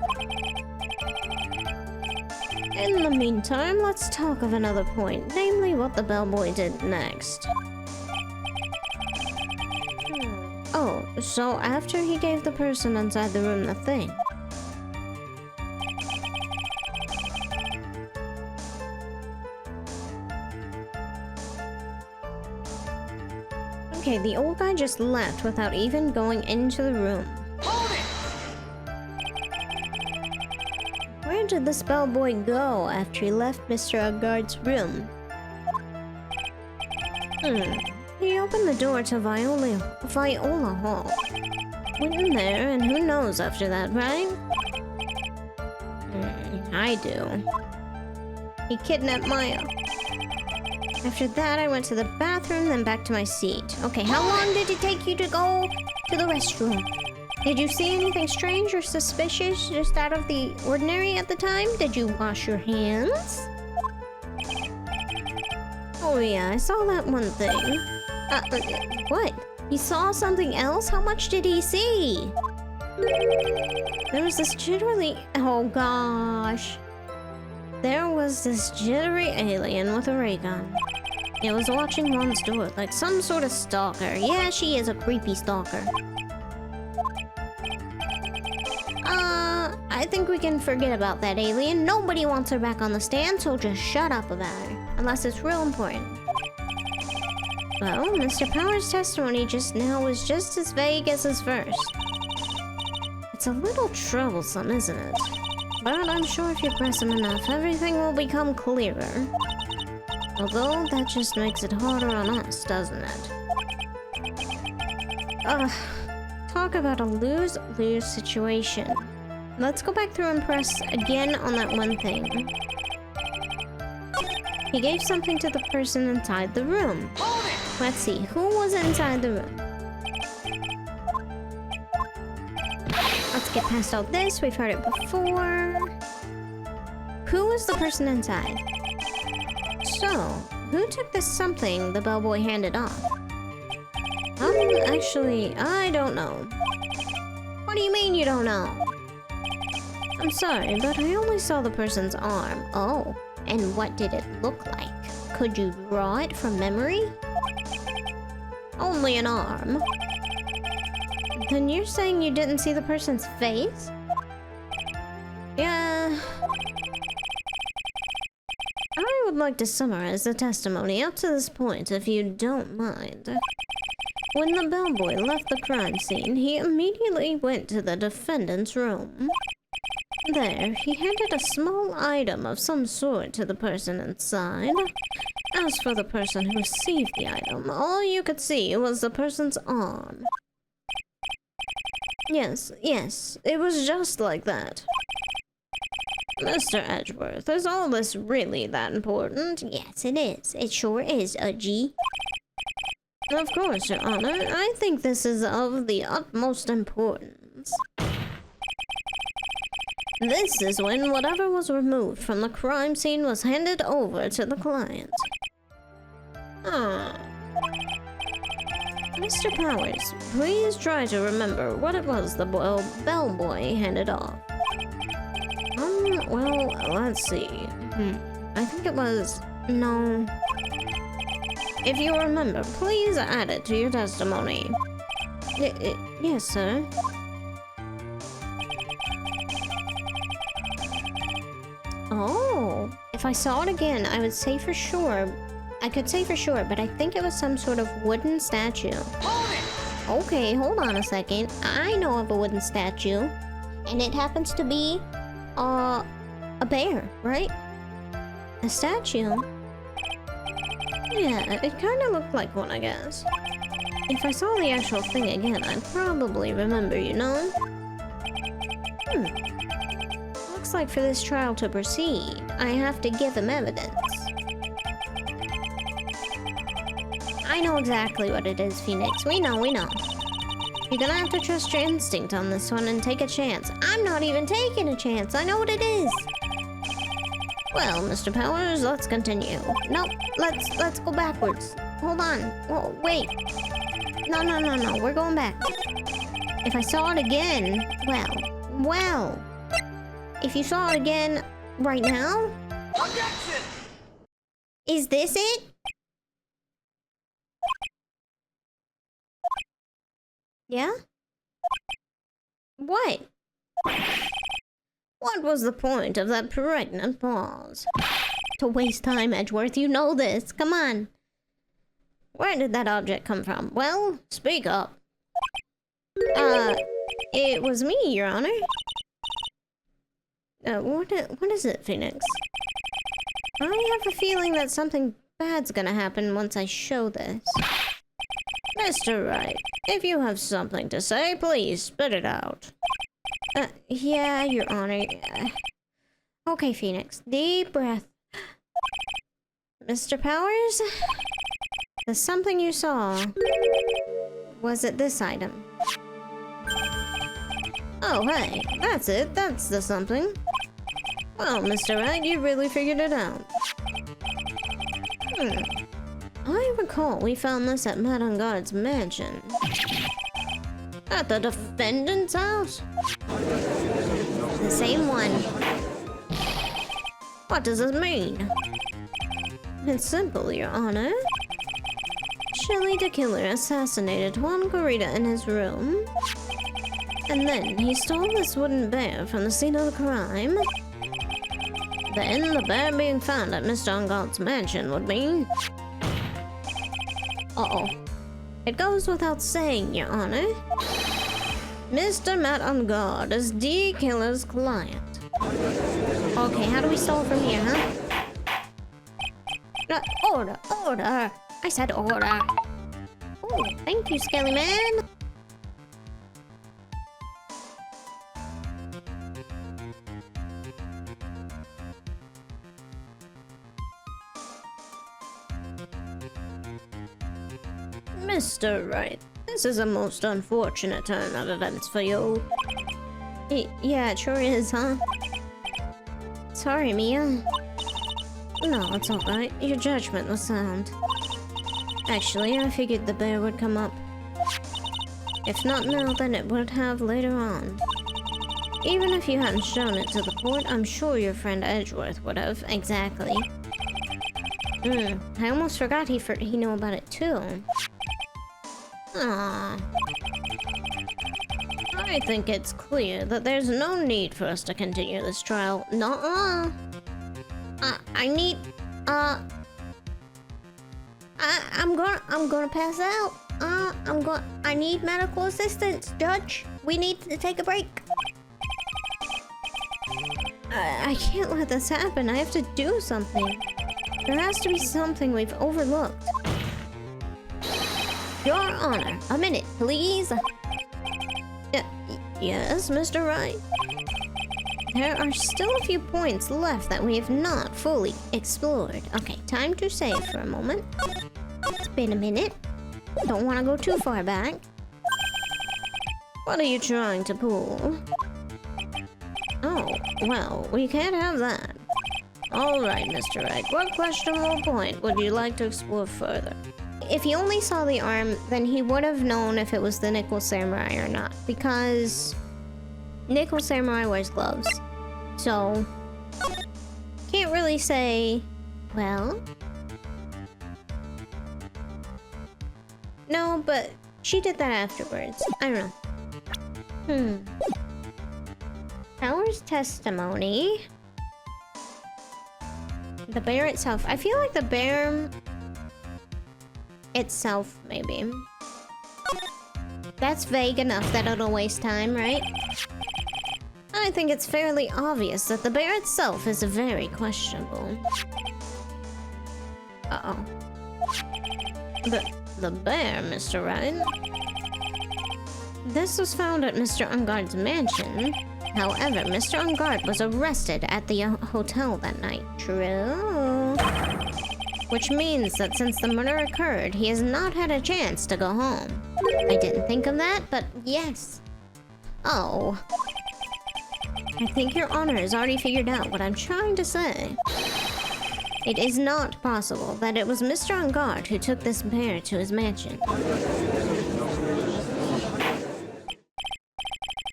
In the meantime, let's talk of another point, namely what the bellboy did next. Oh, so after he gave the person inside the room the thing. Okay, the old guy just left without even going into the room. Where did this bellboy go after he left Mr. Agard's room? He opened the door to Viola Hall. Went in there, and who knows after that, right? I do. He kidnapped Maya. After that, I went to the bathroom, then back to my seat. Okay, how long did it take you to go to the restroom? Did you see anything strange or suspicious just out of the ordinary at the time? Did you wash your hands? Oh yeah, I saw that one thing. What? He saw something else? How much did he see? There was this jittery... Oh gosh. There was this jittery alien with a ray gun. It was watching Ron's door like some sort of stalker. Yeah, she is a creepy stalker. I think we can forget about that alien. Nobody wants her back on the stand, so just shut up about her. Unless it's real important. Well, Mr. Powers' testimony just now was just as vague as his first. It's a little troublesome, isn't it? But I'm sure if you press him enough, everything will become clearer. Although, that just makes it harder on us, doesn't it? Talk about a lose-lose situation. Let's go back through and press again on that one thing. He gave something to the person inside the room. Let's see, who was inside the room? Let's get past all this, we've heard it before. Who was the person inside? So, who took this something the bellboy handed off? Actually, I don't know. What do you mean you don't know? I'm sorry, but I only saw the person's arm. Oh, and what did it look like? Could you draw it from memory? Only an arm. Then you're saying you didn't see the person's face? Yeah. I would like to summarize the testimony up to this point, if you don't mind. When the bellboy left the crime scene, he immediately went to the defendant's room. There, he handed a small item of some sort to the person inside. As for the person who received the item, all you could see was the person's arm. Yes, it was just like that. Mr. Edgeworth, is all this really that important? Yes, it is. It sure is, G. Of course, Your Honor. I think this is of the utmost importance. This is when whatever was removed from the crime scene was handed over to the client. Mr. Powers, please try to remember what it was the bellboy handed off. Well, let's see. I think it was... no. If you remember, please add it to your testimony. Yes, sir. Oh, if I saw it again, I would say for sure. I could say for sure, but I think it was some sort of wooden statue. Hold it! Okay, hold on a second. I know of a wooden statue, and it happens to be, a bear, right? A statue. Yeah, it kind of looked like one, I guess. If I saw the actual thing again, I'd probably remember, you know? Looks like for this trial to proceed, I have to give him evidence. I know exactly what it is, Phoenix. We know. You're gonna have to trust your instinct on this one and take a chance. I'm not even taking a chance. I know what it is. Well, Mr. Powers, let's continue. Nope, let's go backwards. Hold on. Oh, wait. No. We're going back. If I saw it again, well. If you saw it again right now... Objection! Is this it? Yeah? What? What was the point of that pregnant pause? To waste time, Edgeworth, you know this. Come on. Where did that object come from? Well, speak up. It was me, Your Honor. What is it, Phoenix? I have a feeling that something bad's gonna happen once I show this. Mr. Wright, if you have something to say, please spit it out. Yeah, Your Honor. Okay, Phoenix. Deep breath. Mr. Powers? The something you saw. Was it this item? Oh, hey. That's it. That's the something. Well, Mr. Wright, you really figured it out. I recall we found this at Madame Guard's mansion. At the defendant's house? The same one. What does this mean? It's simple, Your Honor. Shelley the killer assassinated Juan Garita in his room. And then he stole this wooden bear from the scene of the crime. Then the bear being found at Mr. Angard's mansion would mean... Uh-oh. It goes without saying, Your Honor. Mr. Matt Angard is the killer's client. Okay, how do we stall from here, huh? Order! I said order. Oh, thank you, Skelly Man. Mr. Wright, this is a most unfortunate turn of events for you. Yeah, it sure is, huh? Sorry, Mia. No, it's alright. Your judgment was sound. Actually, I figured the bear would come up. If not now, then it would have later on. Even if you hadn't shown it to the court, I'm sure your friend Edgeworth would have. Exactly. I almost forgot he knew about it too. Aww. I think it's clear that there's no need for us to continue this trial. Nuh-uh. I'm gonna pass out. I need medical assistance, Judge. We need to take a break. I can't let this happen. I have to do something. There has to be something we've overlooked. Your Honor, a minute, please. Yes, Mr. Wright? There are still a few points left that we have not fully explored. Okay, time to save for a moment. It's been a minute. Don't want to go too far back. What are you trying to pull? Oh, well, we can't have that. Alright, Mr. Wright, what questionable point would you like to explore further? If he only saw the arm, then he would have known if it was the Nickel Samurai or not, because Nickel Samurai wears gloves. So, can't really say, well... No, but she did that afterwards. I don't know. Powers testimony. The bear itself. I feel like the bear itself, maybe. That's vague enough that it'll waste time, right? I think it's fairly obvious that the bear itself is very questionable. Uh-oh. The bear, Mr. Wright? This was found at Mr. Ungard's mansion. However, Mr. Ungard was arrested at the hotel that night. True. Which means that since the murder occurred, he has not had a chance to go home. I didn't think of that, but yes. Oh. I think Your Honor has already figured out what I'm trying to say. It is not possible that it was Mr. Ungard who took this bear to his mansion.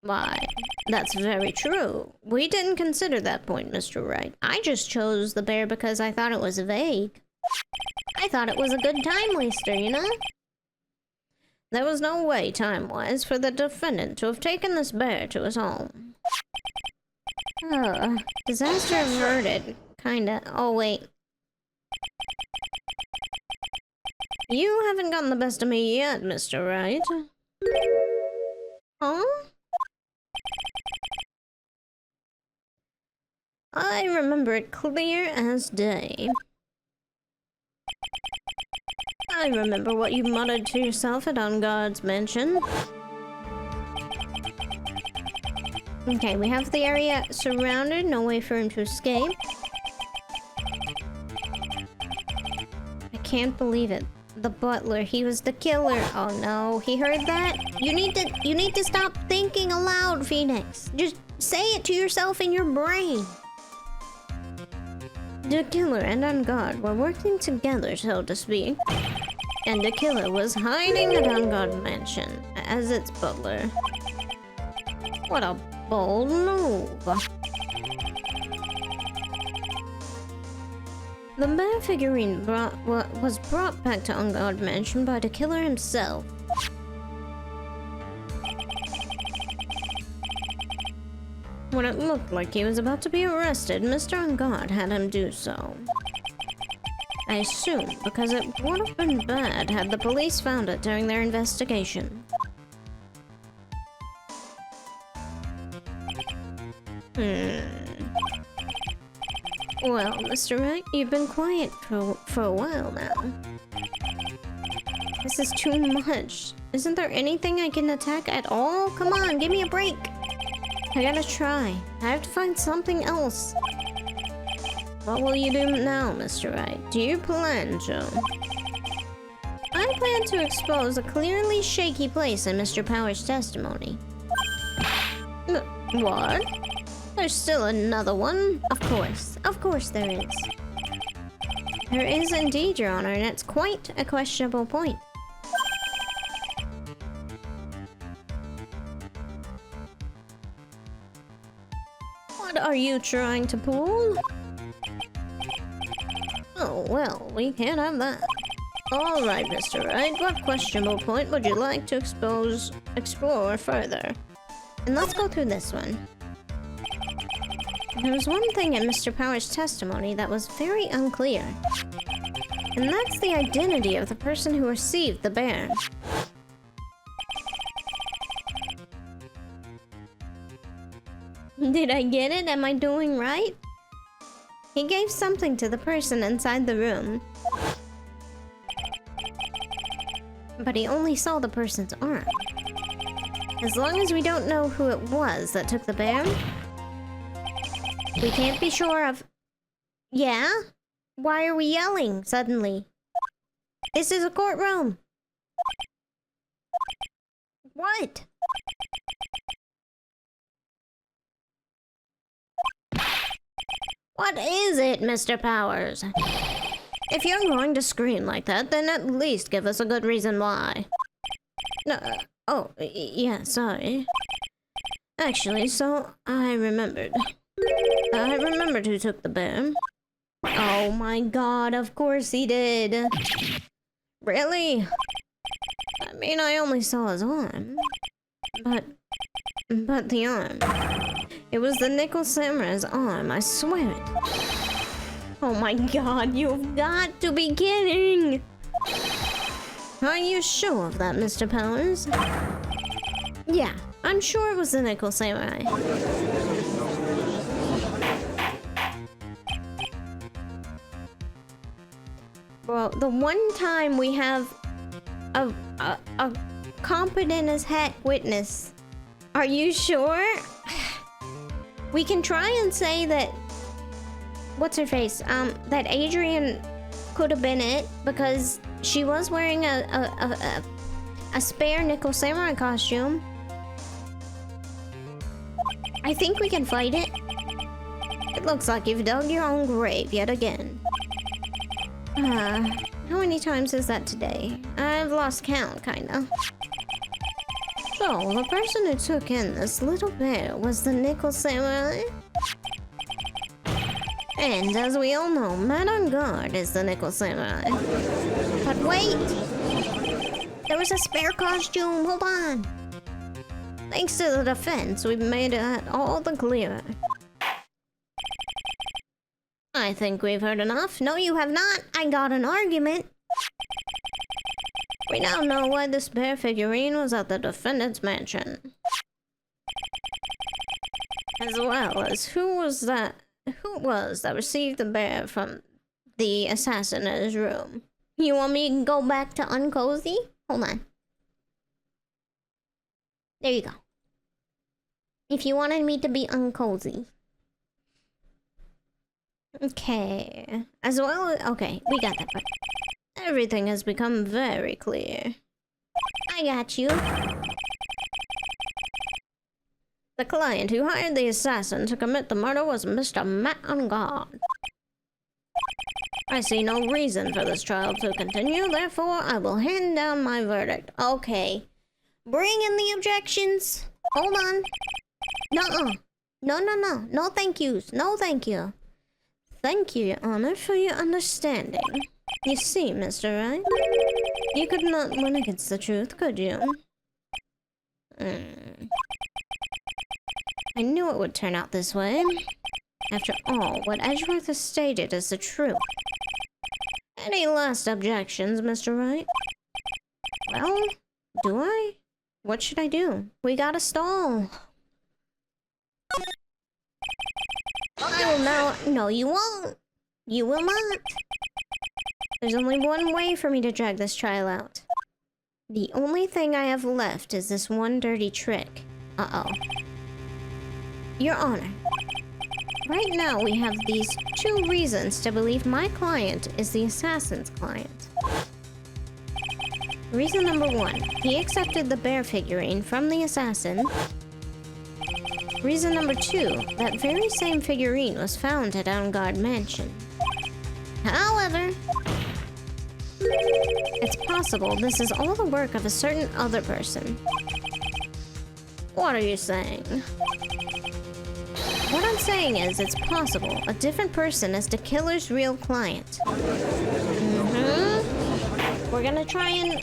Why, that's very true. We didn't consider that point, Mr. Wright. I just chose the bear because I thought it was vague. I thought it was a good time waster, you know? There was no way, time-wise, for the defendant to have taken this bear to his home. Disaster averted. Kinda. Oh, wait. You haven't gotten the best of me yet, Mr. Wright. Huh? I remember it clear as day. I remember what you muttered to yourself at Ungard's mansion. Okay, we have the area surrounded, no way for him to escape. I can't believe it. The butler, he was the killer. Oh no, he heard that? You need to stop thinking aloud, Phoenix. Just say it to yourself in your brain. The killer and Ungard were working together, so to speak. And the killer was hiding at Ungard Mansion as its butler. What a bold move. The bear figurine was brought back to Ungard Mansion by the killer himself. When it looked like he was about to be arrested, Mr. Ungard had him do so. I assume because it would have been bad had the police found it during their investigation. Well, Mr. Wright, you've been quiet for a while now. This is too much. Isn't there anything I can attack at all? Come on, give me a break. I gotta try. I have to find something else. What will you do now, Mr. Wright? Do you plan to? I plan to expose a clearly shaky place in Mr. Power's testimony. What? There's still another one? Of course there is. There is indeed, Your Honor, and it's quite a questionable point. What are you trying to pull? Oh, well, we can't have that. Alright, Mr. Wright, what questionable point would you like to explore further? And let's go through this one. There was one thing in Mr. Power's testimony that was very unclear. And that's the identity of the person who received the bear. Did I get it? Am I doing right? He gave something to the person inside the room. But he only saw the person's arm. As long as we don't know who it was that took the bear, we can't be sure of... Yeah? Why are we yelling suddenly? This is a courtroom. What? What is it, Mr. Powers? If you're going to scream like that, then at least give us a good reason why. No, yeah, sorry. Actually, so I remembered. I remembered who took the bear. Oh my god, of course he did. Really? I mean, I only saw his arm. But the arm. It was the Nickel Samurai's arm, I swear it. Oh my god, you've got to be kidding! Are you sure of that, Mr. Powers? Yeah, I'm sure it was the Nickel Samurai. Well, the one time we have a competent as heck witness. Are you sure? We can try and say that... What's her face? That Adrian could have been it because she was wearing a spare Nickel Samurai costume. I think we can fight it. It looks like you've dug your own grave yet again. How many times is that today? I've lost count, kinda. So, the person who took in this little bear was the Nickel Samurai? And as we all know, man on guard is the Nickel Samurai. But wait! There was a spare costume, hold on! Thanks to the defense, we've made it all the clearer. I think we've heard enough. No, you have not. I got an argument. We now know why this bear figurine was at the defendant's mansion. As well as who it was that received the bear from the assassin in his room. You want me to go back to uncozy? Hold on. There you go. If you wanted me to be uncozy. Okay. As well as... Okay, we got that part. Everything has become very clear. I got you. The client who hired the assassin to commit the murder was Mr. Matt on guard. I see no reason for this trial to continue, therefore I will hand down my verdict. Okay. Bring in the objections. Hold on. Nuh-uh. No. No thank yous. No thank you. Thank you, Your Honor, for your understanding. You see, Mr. Wright, you could not win against the truth, could you? I knew it would turn out this way. After all, what Edgeworth has stated is the truth. Any last objections, Mr. Wright? Well, do I? What should I do? We gotta stall. I will now... No, you won't. You will not. There's only one way for me to drag this trial out. The only thing I have left is this one dirty trick. Uh-oh. Your Honor, right now we have these two reasons to believe my client is the assassin's client. Reason number one, he accepted the bear figurine from the assassin. Reason number two, that very same figurine was found at On Guard Mansion. However, it's possible this is all the work of a certain other person. What are you saying? What I'm saying is, it's possible a different person is the killer's real client. We're gonna try and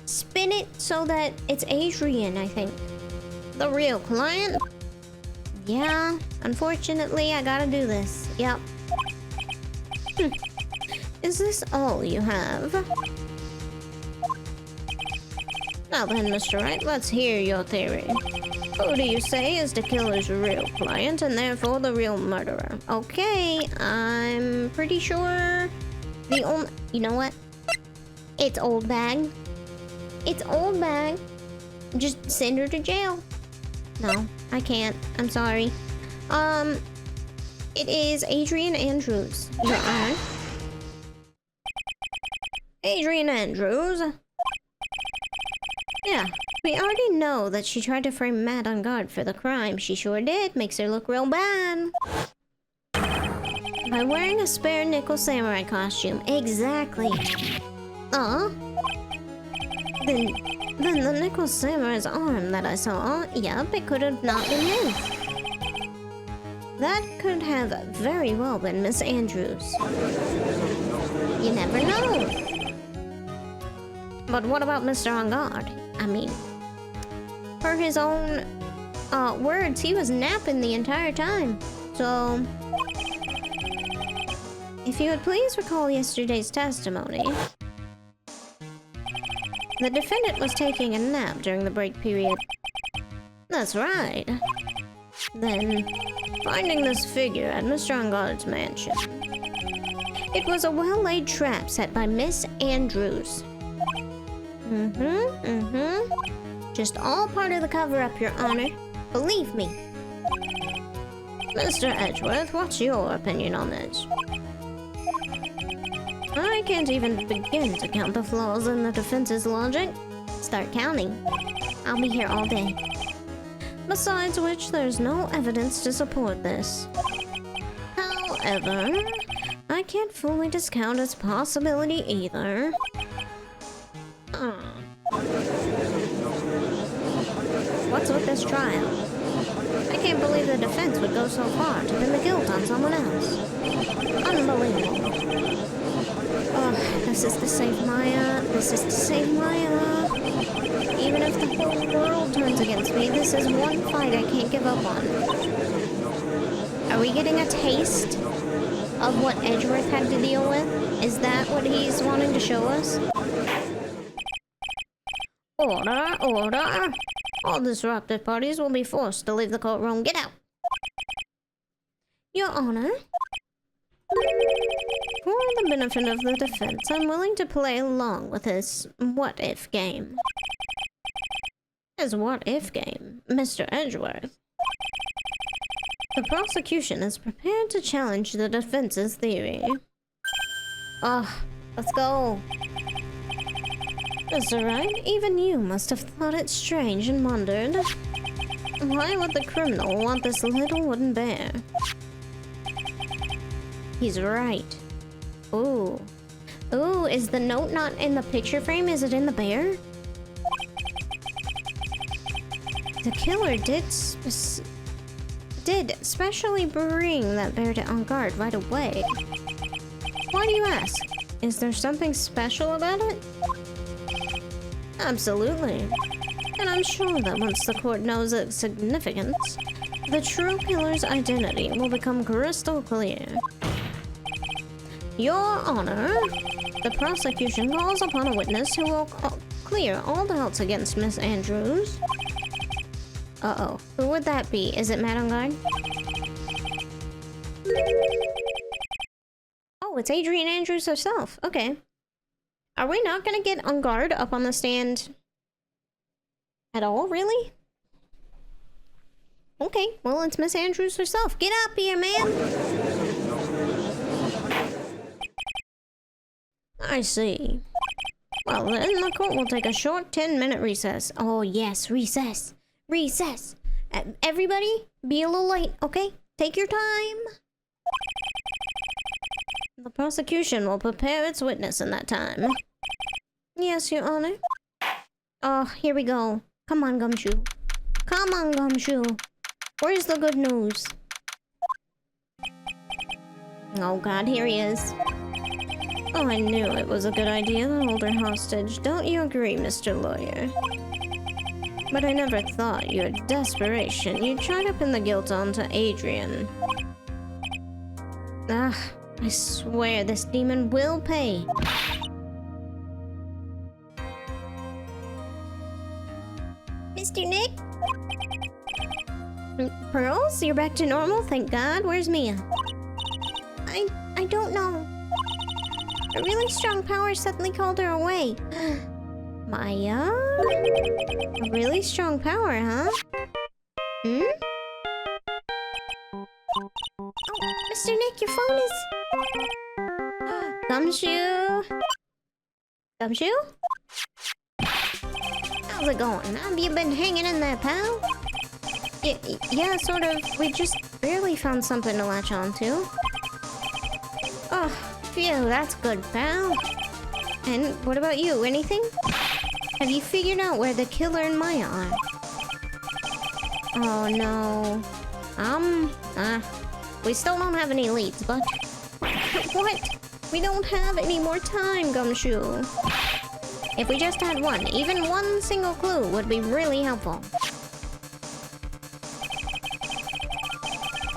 spin it so that it's Adrian, I think. The real client? Yeah, unfortunately, I gotta do this. Yep. Is this all you have? Now then, Mr. Wright, let's hear your theory. Who do you say is the killer's real client and therefore the real murderer? Okay, I'm pretty sure the only... You know what? It's Old Bag. It's Old Bag. Just send her to jail. No, I can't. I'm sorry. It is Adrian Andrews, Your Honor. Adrian Andrews? Yeah, we already know that she tried to frame Matt on guard for the crime. She sure did. Makes her look real bad. By wearing a spare nickel samurai costume. Exactly. Then the nickel samurai's arm that I saw, yep, it could have not been his. That could have very well been Miss Andrews. You never know. But what about Mr. On Guard? I mean, per his own words, he was napping the entire time. So, if you would please recall yesterday's testimony. The defendant was taking a nap during the break period. That's right. Then, finding this figure at Mr. On Guard's mansion. It was a well-laid trap set by Miss Andrews. Just all part of the cover-up, Your Honor. Believe me. Mr. Edgeworth, what's your opinion on this? I can't even begin to count the flaws in the defense's logic. Start counting. I'll be here all day. Besides which, there's no evidence to support this. However, I can't fully discount its possibility either. What's with this trial? I can't believe the defense would go so far to pin the guilt on someone else. Unbelievable. Oh, this is to save Maya. This is to save Maya. Even if the whole world turns against me, this is one fight I can't give up on. Are we getting a taste of what Edgeworth had to deal with? Is that what he's wanting to show us? Order, order! All disruptive parties will be forced to leave the courtroom. Get out! Your Honor, for the benefit of the defense, I'm willing to play along with this what-if game. His what-if game, Mr. Edgeworth. The prosecution is prepared to challenge the defense's theory. Let's go. Mr. Wright, even you must have thought it strange and wondered. Why would the criminal want this little wooden bear? He's right. Ooh. Ooh, is the note not in the picture frame? Is it in the bear? The killer did specially bring that bear to On Guard right away. Why do you ask? Is there something special about it? Absolutely. And I'm sure that once the court knows its significance, the true killer's identity will become crystal clear. Your Honor, the prosecution calls upon a witness who will clear all doubts against Miss Andrews. Uh-oh. Who would that be? Is it Matt On Guard? Oh, it's Adrian Andrews herself. Okay. Are we not gonna get On Guard up on the stand at all, really? Okay, well, it's Miss Andrews herself. Get up here, man! I see. Well, then the court will take a short 10-minute recess. Oh, yes, recess. Recess. Everybody, be a little late, okay? Take your time. The prosecution will prepare its witness in that time. Yes, Your Honor. Oh, here we go. Come on, Gumshoe. Come on, Gumshoe. Where's the good news? Oh God, here he is. Oh, I knew it was a good idea to hold her hostage. Don't you agree, Mr. Lawyer? But I never thought your desperation you'd try to pin the guilt onto Adrian. Ugh, I swear this demon will pay. Mr. Nick? Pearls, you're back to normal, thank God. Where's Mia? I don't know. A really strong power suddenly called her away. Maya? A really strong power, huh? Hmm? Oh, Mr. Nick, your phone is... Gumshoe? Gumshoe? How's it going? Have you been hanging in there, pal? Yeah, sort of. We just barely found something to latch onto. Oh, phew, that's good, pal. And what about you? Anything? Have you figured out where the killer and Maya are? Oh, no. We still don't have any leads, but... What? We don't have any more time, Gumshoe. If we just had one, even one single clue would be really helpful.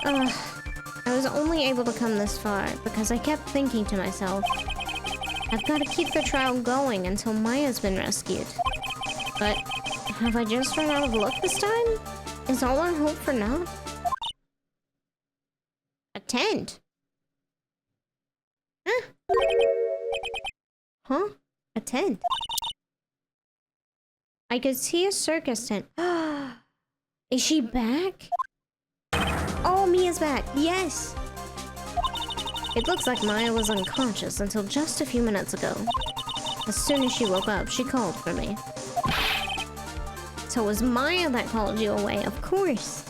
I was only able to come this far because I kept thinking to myself, I've got to keep the trial going until Maya's been rescued. But have I just run out of luck this time? Is all our hope for naught? A tent? Huh? Huh? A tent? I could see a circus tent. Is she back? Oh, Mia's back. Yes! It looks like Maya was unconscious until just a few minutes ago. As soon as she woke up, she called for me. So it was Maya that called you away, of course.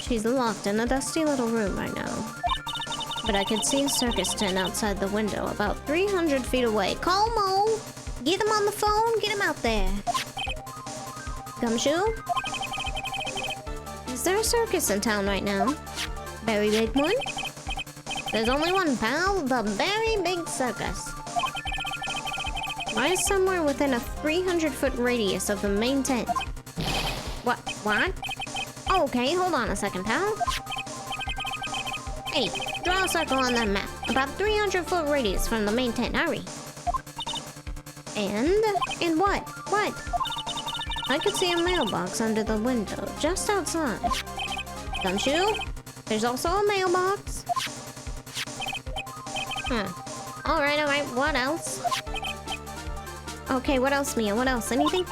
She's locked in a dusty little room right now. But I could see a circus tent outside the window about 300 feet away. Call Mo! Get him on the phone, get him out there. Gumshoe? Is there a circus in town right now? Very big one? There's only one, pal. The very big circus. Maya's somewhere within a 300-foot radius of the main tent. What? Okay, hold on a second, pal. Hey, draw a circle on the map. About 300-foot radius from the main tent. Hurry. And what? What? I could see a mailbox under the window, just outside. Gumshoe? There's also a mailbox. Alright. What else? Okay, what else, Mia? What else? Anything?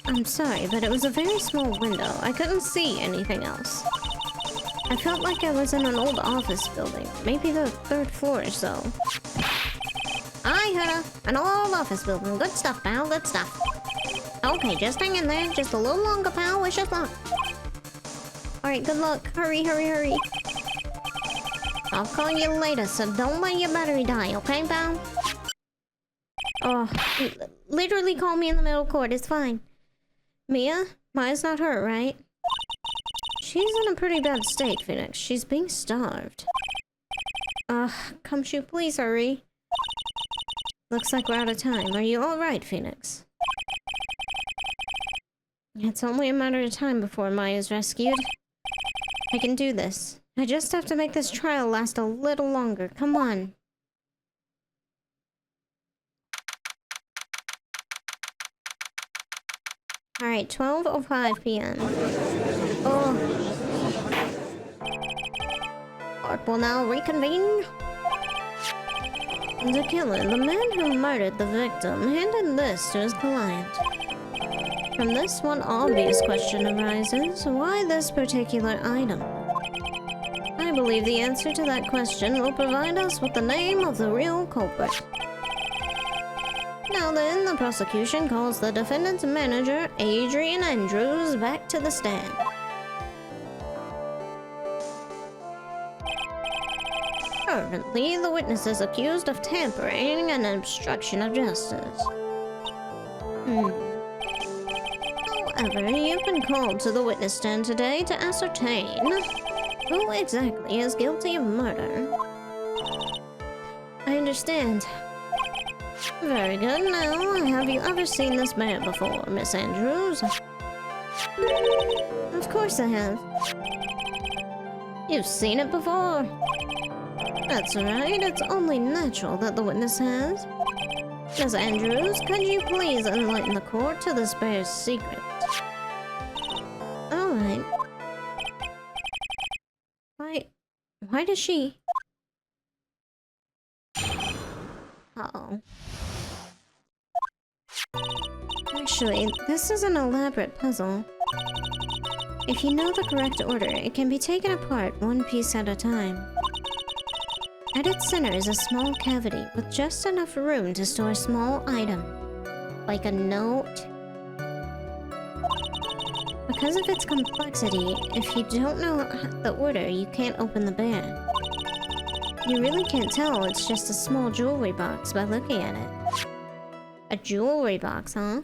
I'm sorry, but it was a very small window. I couldn't see anything else. I felt like I was in an old office building. Maybe the 3rd floor or so. I heard an old office building. Good stuff, pal. Good stuff. Okay, just hang in there. Just a little longer, pal. Wish us luck. Alright, good luck. Hurry. I'll call you later, so don't let your battery die, okay, pal? Oh, literally call me in the middle court. It's fine. Mia? Maya's not hurt, right? She's in a pretty bad state, Phoenix. She's being starved. Gumshoe, please hurry. Looks like we're out of time. Are you alright, Phoenix? It's only a matter of time before Maya's rescued. I can do this. I just have to make this trial last a little longer. Come on. Alright, 12:05 p.m. Oh. Court will now reconvene. The killer, the man who murdered the victim, handed this to his client. From this, one obvious question arises: why this particular item? I believe the answer to that question will provide us with the name of the real culprit. Now then, the prosecution calls the defendant's manager, Adrian Andrews, back to the stand. Currently, the witness is accused of tampering and obstruction of justice. However, you've been called to the witness stand today to ascertain who exactly is guilty of murder. I understand. Very good. Now, have you ever seen this bear before, Miss Andrews? Of course I have. You've seen it before? That's right. It's only natural that the witness has. Miss Andrews, could you please enlighten the court to this bear's secret? Alright. Why does she... Uh-oh. Actually, this is an elaborate puzzle. If you know the correct order, it can be taken apart one piece at a time. At its center is a small cavity with just enough room to store a small item, like a note. Because of its complexity, if you don't know the order, you can't open the bear. You really can't tell it's just a small jewelry box by looking at it. A jewelry box, huh?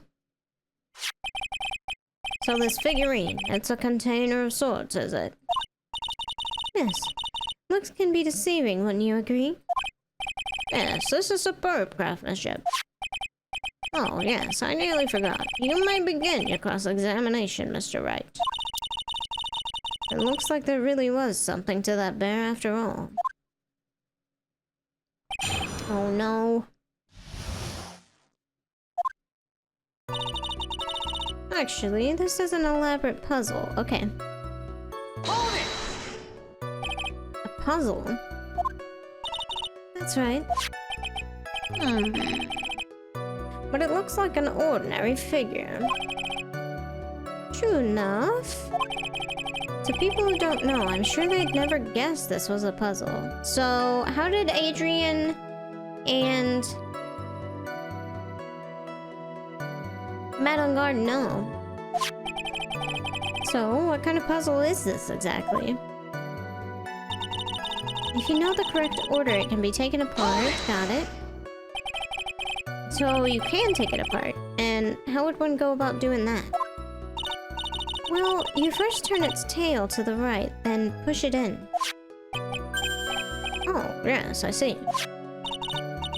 So this figurine, it's a container of sorts, is it? Yes. Looks can be deceiving, wouldn't you agree? Yes, this is superb craftsmanship. Oh, yes, I nearly forgot. You may begin your cross-examination, Mr. Wright. It looks like there really was something to that bear after all. Oh no. Actually, this is an elaborate puzzle. Okay. Hold it! A puzzle? That's right. But it looks like an ordinary figure. True enough. To people who don't know, I'm sure they'd never guess this was a puzzle. So, how did Adrian and Madame Guard know? So, what kind of puzzle is this exactly? If you know the correct order, it can be taken apart. Got it. So, you can take it apart. And how would one go about doing that? Well, you first turn its tail to the right, then push it in. Oh, yes, I see.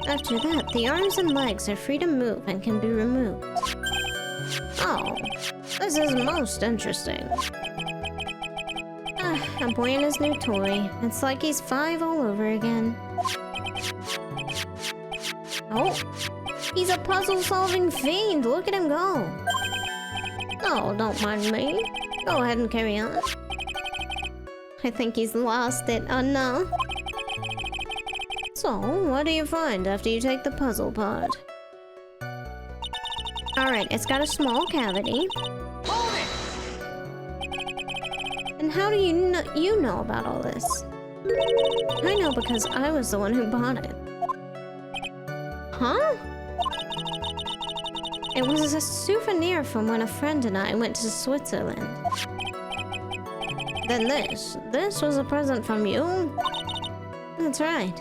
After that, the arms and legs are free to move and can be removed. Oh, this is most interesting. A boy and his new toy. It's like he's 5 all over again. Oh, he's a puzzle-solving fiend. Look at him go. Oh, don't mind me. Go ahead and carry on. I think he's lost it. Oh no. So, what do you find after you take the puzzle part? Alright, it's got a small cavity. Hold it! And how do you know about all this? I know because I was the one who bought it. Huh? It was a souvenir from when a friend and I went to Switzerland. Then this was a present from you? That's right.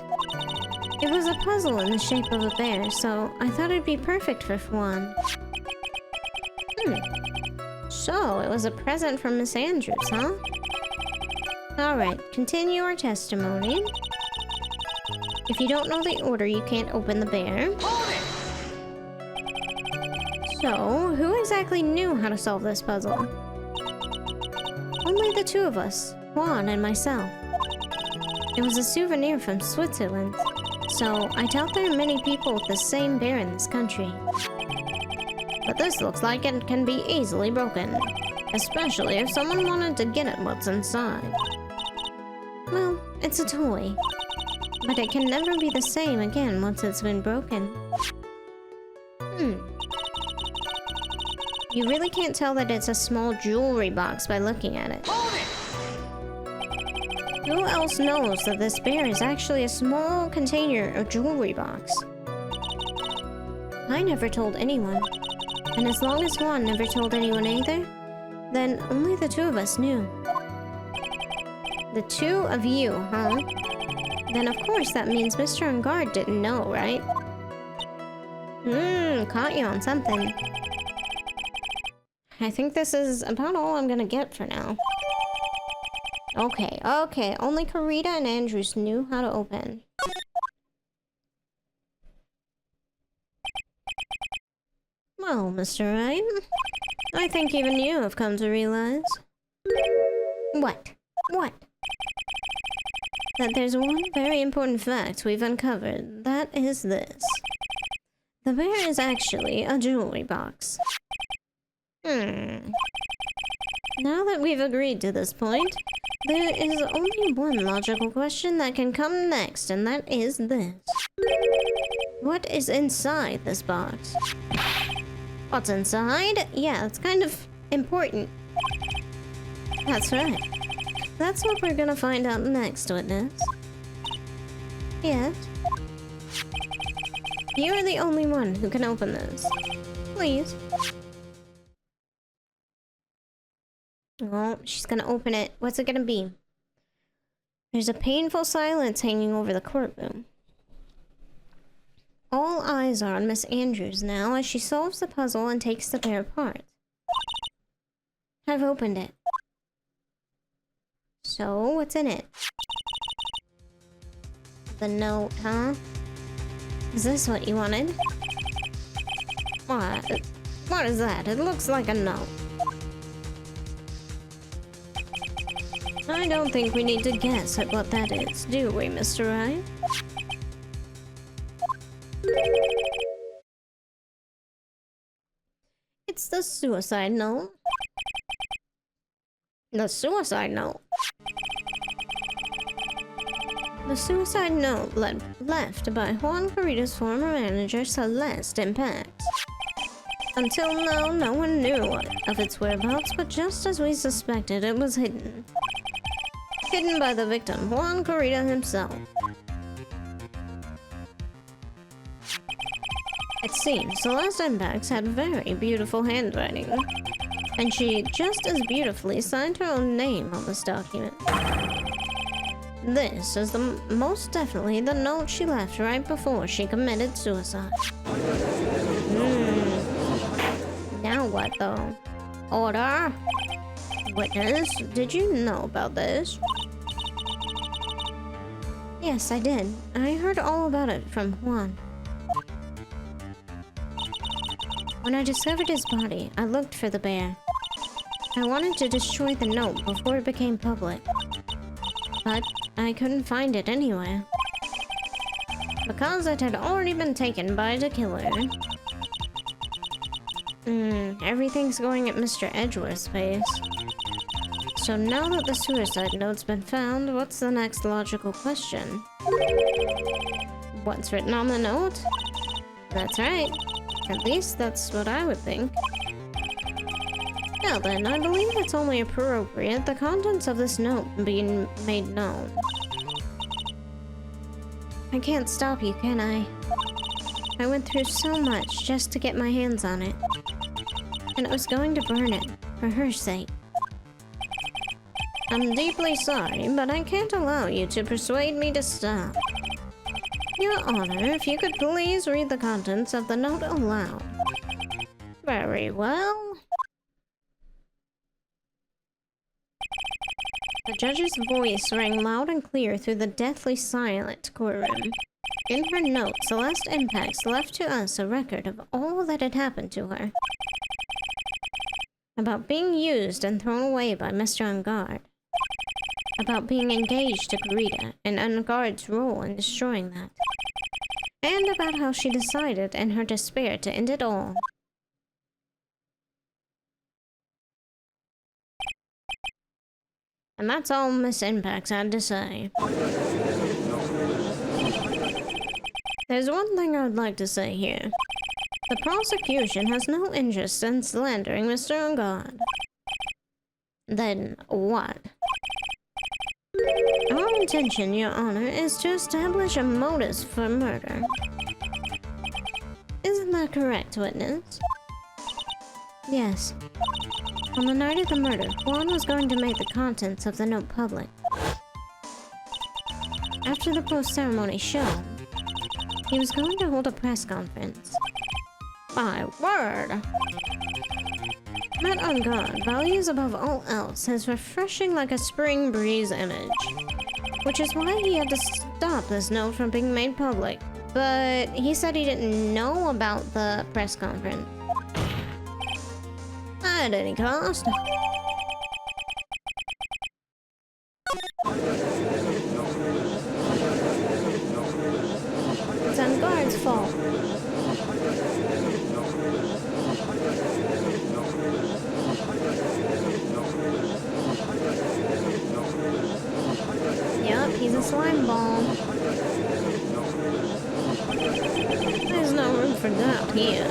It was a puzzle in the shape of a bear, so I thought it'd be perfect for Juan. So, it was a present from Miss Andrews, huh? Alright, continue our testimony. If you don't know the order, you can't open the bear. So, who exactly knew how to solve this puzzle? Only the two of us, Juan and myself. It was a souvenir from Switzerland, so I doubt there are many people with the same bear in this country. But this looks like it can be easily broken, especially if someone wanted to get at what's inside. Well, it's a toy, but it can never be the same again once it's been broken. You really can't tell that it's a small jewelry box by looking at it. Who else knows that this bear is actually a small container or jewelry box? I never told anyone. And as long as Juan never told anyone either, then only the two of us knew. The two of you, huh? Then of course that means Mr. On Guard didn't know, right? Caught you on something. I think this is about all I'm gonna get for now. Okay, only Karita and Andrews knew how to open. So, Mr. Wright, I think even you have come to realize... What? What? That there's one very important fact we've uncovered. That is this. The bear is actually a jewelry box. Now that we've agreed to this point, there is only one logical question that can come next, and that is this. What is inside this box? What's inside? Yeah, it's kind of important. That's right. That's what we're gonna find out next, witness. Yes? You're the only one who can open this. Please. Oh, she's gonna open it. What's it gonna be? There's a painful silence hanging over the courtroom. All eyes are on Miss Andrews now as she solves the puzzle and takes the bear apart. I've opened it. So, what's in it? The note, huh? Is this what you wanted? What? What is that? It looks like a note. I don't think we need to guess at what that is, do we, Mr. Wright? It's the suicide note. The suicide note. The suicide note left by Juan Carita's former manager, Celeste Impact. Until now, no one knew of its whereabouts, but just as we suspected, it was hidden. Hidden by the victim, Juan Carita himself. It seems Celeste Impacts had very beautiful handwriting, and she just as beautifully signed her own name on this document. This is most definitely the note she left right before she committed suicide. Now what though? Order? Witness, did you know about this? Yes, I did. I heard all about it from Juan. When I discovered his body, I looked for the bear. I wanted to destroy the note before it became public. But I couldn't find it anywhere. Because it had already been taken by the killer. Everything's going at Mr. Edgeworth's pace. So now that the suicide note's been found, what's the next logical question? What's written on the note? That's right. At least that's what I would think. Now then, I believe it's only appropriate the contents of this note being made known. I can't stop you, can I? I went through so much just to get my hands on it. And I was going to burn it, for her sake. I'm deeply sorry, but I can't allow you to persuade me to stop. Your Honor, if you could please read the contents of the note aloud. Very well. The judge's voice rang loud and clear through the deathly silent courtroom. In her note, Celeste Impacts left to us a record of all that had happened to her. About being used and thrown away by Mr. Ungard. About being engaged to Carita and Ungard's role in destroying that. And about how she decided in her despair to end it all. And that's all Miss Impacts had to say. There's one thing I would like to say here. The prosecution has no interest in slandering Mr. Ungard. Then what? Our intention, Your Honor, is to establish a modus for murder. Isn't that correct, witness? Yes. On the night of the murder, Juan was going to make the contents of the note public. After the post-ceremony show, he was going to hold a press conference. My word! Matt Ungard values above all else his refreshing like a spring breeze image, which is why he had to stop this note from being made public. But he said he didn't know about the press conference. at any cost. It's on guard's fault. Yup, he's a slime ball. There's no room for doubt here.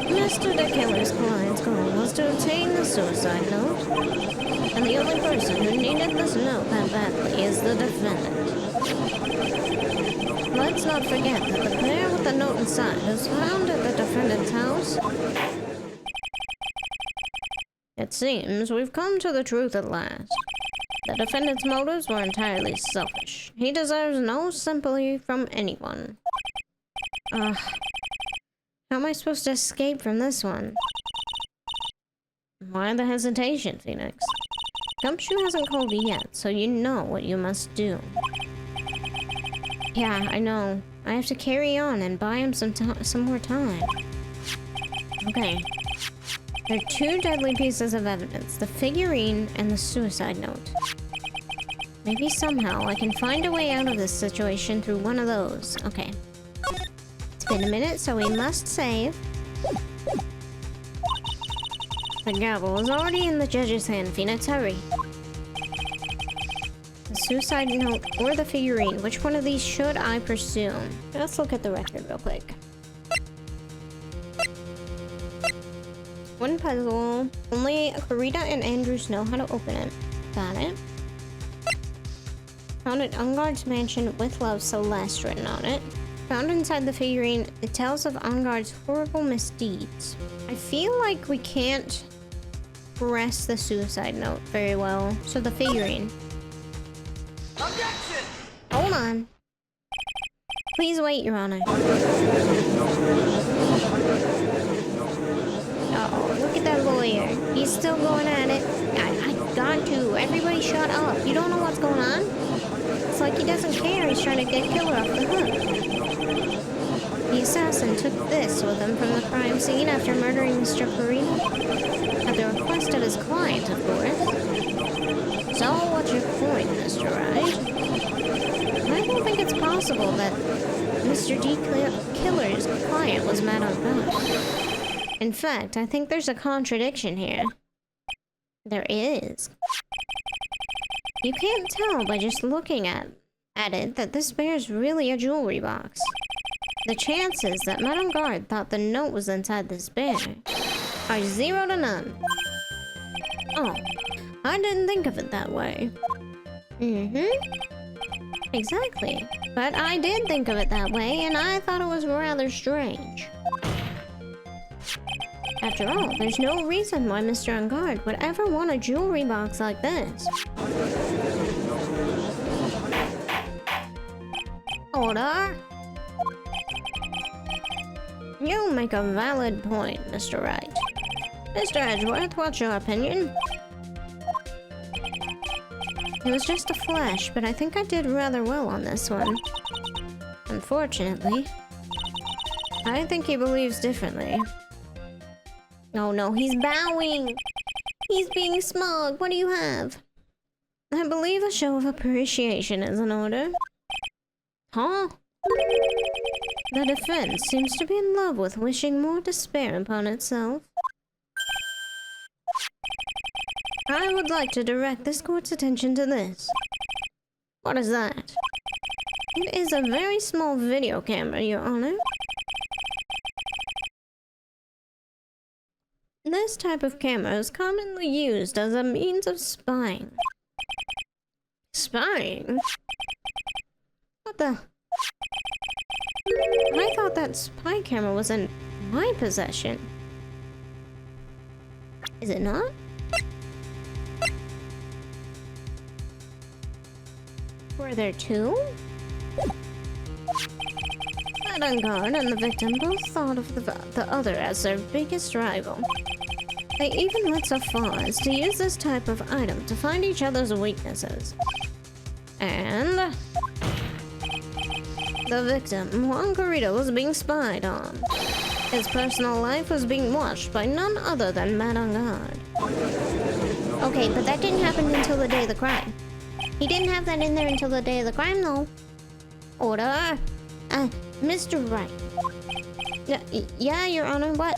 Mr. the Killer's client's goal was to obtain the suicide note, and the only person who needed this note that badly is the defendant. Let's not forget that the pair with the note inside was found at the defendant's house. It seems we've come to the truth at last. The defendant's motives were entirely selfish. He deserves no sympathy from anyone. How am I supposed to escape from this one? Why the hesitation, Phoenix? Gumshoe hasn't called you yet, so you know what you must do. Yeah, I know. I have to carry on and buy him some more time. Okay. There are two deadly pieces of evidence, the figurine and the suicide note. Maybe somehow I can find a way out of this situation through one of those. Okay. It's been a minute, so we must save. The gavel is already in the judge's hand, Phoenix. Hurry. The suicide note or the figurine. Which one of these should I pursue? Let's look at the record real quick. One puzzle. Only Karita and Andrews know how to open it. Got it. Found at Ungard's mansion with love, Celeste written on it. Found inside the figurine, it tells of Ungard's horrible misdeeds. I feel like we can't press the suicide note very well. So the figurine. Objection! Hold on. Please wait, Your Honor. Uh-oh, look at that lawyer. He's still going at it. I got to. Everybody shut up. You don't know what's going on? It's like he doesn't care. He's trying to get Killer off the hook. The assassin took this with him from the crime scene after murdering Mr. Carino. At the request of his client, of course. So, what's your point, Mr. Wright? I don't think it's possible that Mr. D. Killer's client was mad on God. In fact, I think there's a contradiction here. There is. You can't tell by just looking at it that this bear's really a jewelry box. The chances that Madame Guard thought the note was inside this bear are 0 to none. Oh, I didn't think of it that way. Exactly. But I did think of it that way, and I thought it was rather strange. After all, there's no reason why Mr. Ungard would ever want a jewelry box like this. Order! You make a valid point, Mr. Wright. Mr. Edgeworth, what's your opinion? It was just a flash, but I think I did rather well on this one. Unfortunately, I think he believes differently. Oh no, he's bowing! He's being smug. What do you have? I believe a show of appreciation is in order. Huh? The defense seems to be in love with wishing more despair upon itself. I would like to direct this court's attention to this. What is that? It is a very small video camera, Your Honor. This type of camera is commonly used as a means of spying. Spying? What the? I thought that spy camera was in my possession. Is it not? Were there two? Madame Guard and the victim both thought of the other as their biggest rival. They even went so far as to use this type of item to find each other's weaknesses. And the victim, Juan Garrido, was being spied on. His personal life was being watched by none other than man on guard. Okay, but that didn't happen until the day of the crime. He didn't have that in there until the day of the crime, though. Order. Mr. Wright. Yeah, Your Honor, what?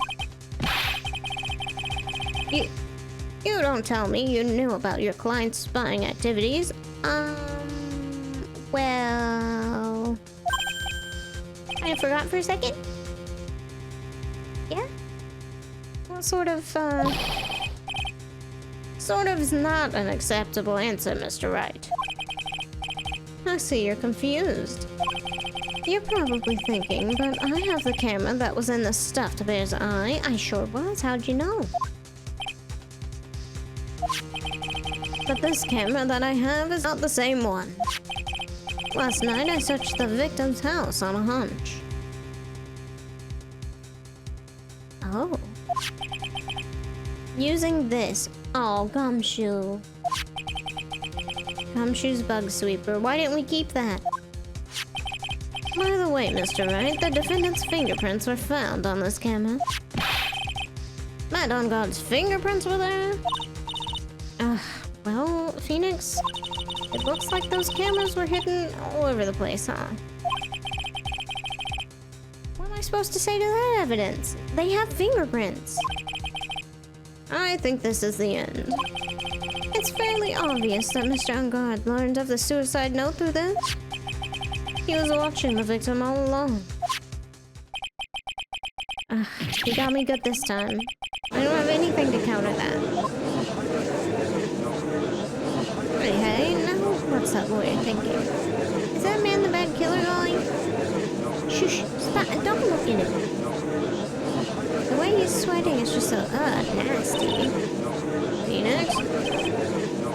You don't tell me you knew about your client's spying activities. Well... I forgot for a second? Yeah? Well, sort of is not an acceptable answer, Mr. Wright. I see you're confused. You're probably thinking, but I have the camera that was in the stuffed bear's eye. I sure was. How'd you know? But this camera that I have is not the same one. Last night I searched the victim's house on a hunch. Oh. Using this. Oh, Gumshoe. Gumshoe's bug sweeper. Why didn't we keep that? By the way, Mr. Wright, the defendant's fingerprints were found on this camera. Madame God's fingerprints were there? Well, Phoenix, it looks like those cameras were hidden all over the place, huh? What am I supposed to say to that evidence? They have fingerprints. I think this is the end. It's fairly obvious that Mr. Ungard learned of the suicide note through this. He was watching the victim all along. He got me good this time. I don't have anything to counter that. Hey, now what's that lawyer thinking? Is that man the bad killer going? Shush, stop, don't look at him. The way he's sweating is just so, nasty. Phoenix?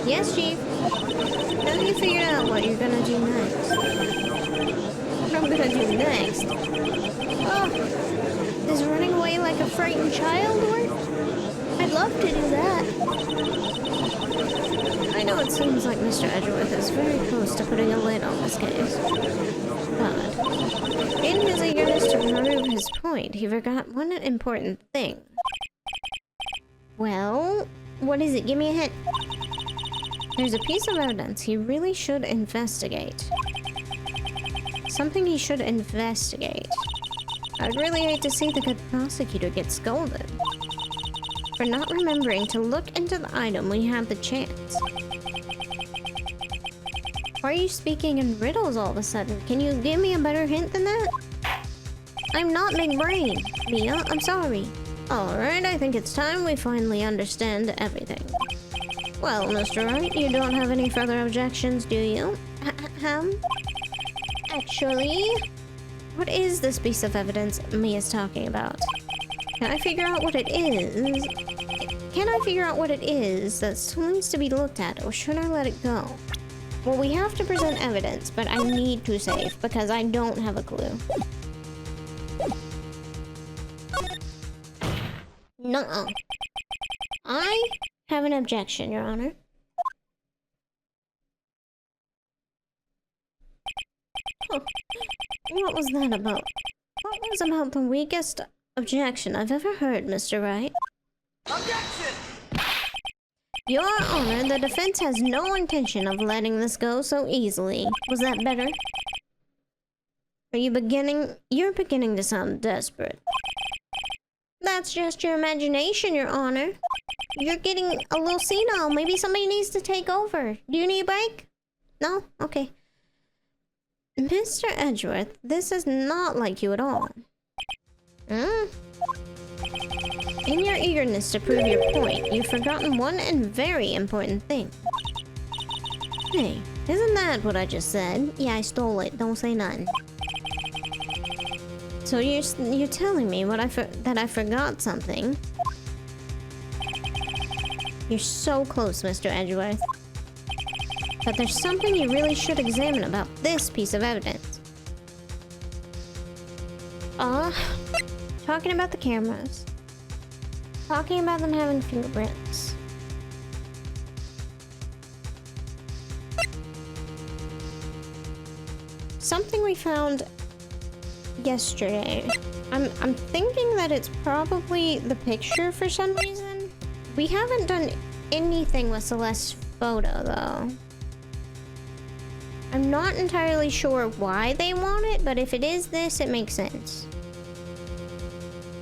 Yes, Chief? Have you figured out what you're gonna do next? What I'm gonna do next? Oh, is running away like a frightened child work? I'd love to do that. I know it seems like Mr. Edgeworth is very close to putting a lid on this case. But, in his eagerness to prove his point, he forgot one important thing. Well, what is it? Give me a hint. There's a piece of evidence he really should investigate. Something he should investigate. I'd really hate to see the good prosecutor get scolded for not remembering to look into the item when you had the chance. Why are you speaking in riddles all of a sudden? Can you give me a better hint than that? I'm not big brain, Mia. I'm sorry. Alright, I think it's time we finally understand everything. Well, Mr. Wright, you don't have any further objections, do you? Actually, what is this piece of evidence Mia's talking about? Can I figure out what it is? Can I figure out what it is that still needs to be looked at, or should I let it go? Well, we have to present evidence, but I need to save because I don't have a clue. Nuh-uh. I have an objection, Your Honor. Huh. What was that about? What was about the weakest objection I've ever heard, Mr. Wright? Objection! Your Honor, the defense has no intention of letting this go so easily. Was that better? You're beginning to sound desperate. That's just your imagination, Your Honor. You're getting a little senile. Maybe somebody needs to take over. Do you need a break? No? Okay. Mr. Edgeworth, this is not like you at all. In your eagerness to prove your point, you've forgotten one and very important thing. Hey, isn't that what I just said? Yeah, I stole it. Don't say none. So you're telling me that I forgot something? You're so close, Mr. Edgeworth. But there's something you really should examine about this piece of evidence. Talking about the cameras. Talking about them having fingerprints. Something we found yesterday. I'm thinking that it's probably the picture for some reason. We haven't done anything with Celeste's photo though. I'm not entirely sure why they want it, but if it is this, it makes sense.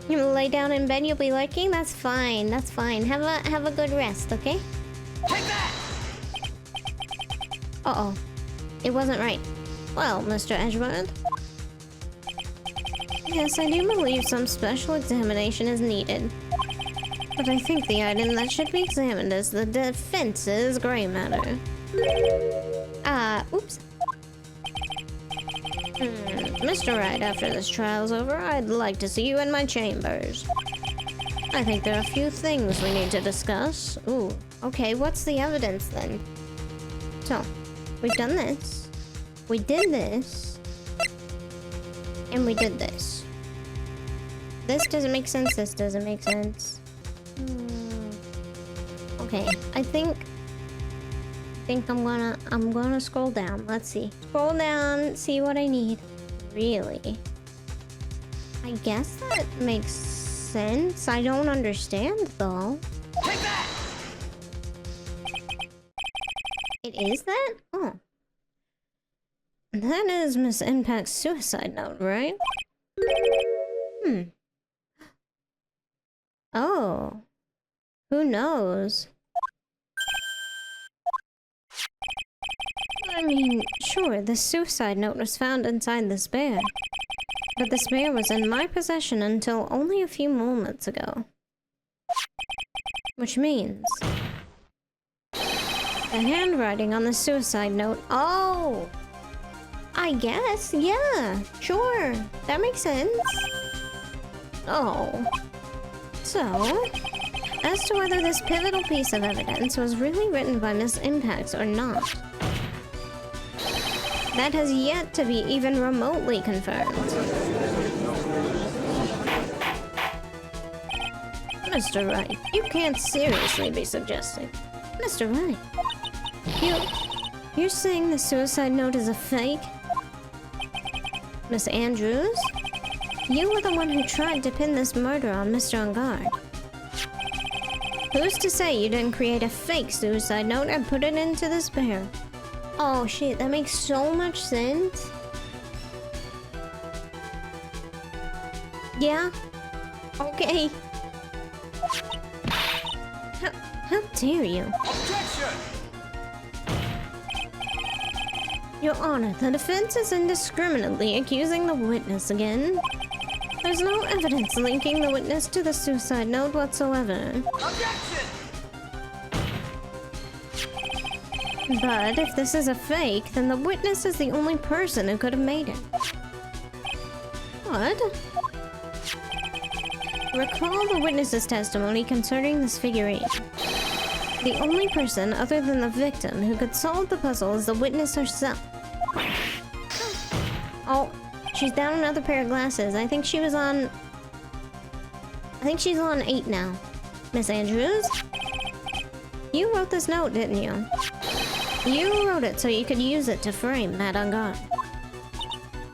You gonna lay down in bed, you'll be lurking? That's fine, that's fine. Have a good rest, okay? Take that! Uh-oh. It wasn't right. Well, Mr. Edgeworth. Yes, I do believe some special examination is needed. But I think the item that should be examined is the defense's gray matter. Oops. Mr. Wright, after this trial's over, I'd like to see you in my chambers. I think there are a few things we need to discuss. Ooh, okay, what's the evidence then? So, we've done this. We did this. And we did this. This doesn't make sense, this doesn't make sense. Okay, I think I'm gonna scroll down. Let's see. Scroll down, see what I need. Really? I guess that makes sense. I don't understand though. Take that! It is that? Oh. That is Miss Impact's suicide note, right? Oh. Who knows? I mean, sure, the suicide note was found inside this bear. But this bear was in my possession until only a few moments ago. Which means... the handwriting on the suicide note... Oh! I guess, yeah, sure. That makes sense. Oh. So... as to whether this pivotal piece of evidence was really written by Miss Impacts or not, that has yet to be even remotely confirmed. Mr. Wright, you can't seriously be suggesting. Mr. Wright, you're saying the suicide note is a fake? Miss Andrews, you were the one who tried to pin this murder on Mr. Ungard. Who's to say you didn't create a fake suicide note and put it into this bear? Oh shit, that makes so much sense. Yeah? Okay. How dare you? Objection! Your Honor, the defense is indiscriminately accusing the witness again. There's no evidence linking the witness to the suicide note whatsoever. Objection! But if this is a fake, then the witness is the only person who could have made it. What? Recall the witness's testimony concerning this figurine. The only person other than the victim who could solve the puzzle is the witness herself. Oh, she's down another pair of glasses. I think she's on 8 now. Miss Andrews? You wrote this note, didn't you? You wrote it so you could use it to frame Matt Ungard.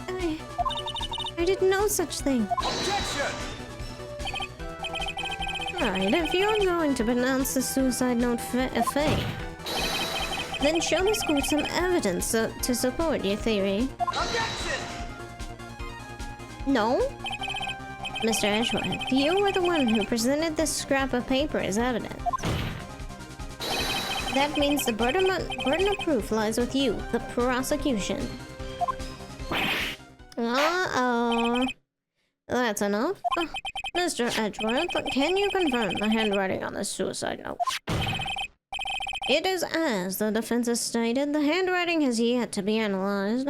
I did no such thing. Objection! Right, if you're going to pronounce the suicide note a fake, then show the school some evidence to support your theory. Objection! No? Mr. Edgeworth, you were the one who presented this scrap of paper as evidence. That means the burden of proof lies with you, the prosecution. Uh-oh. That's enough. Mr. Edgeworth, can you confirm the handwriting on the suicide note? It is as the defense has stated, the handwriting has yet to be analyzed.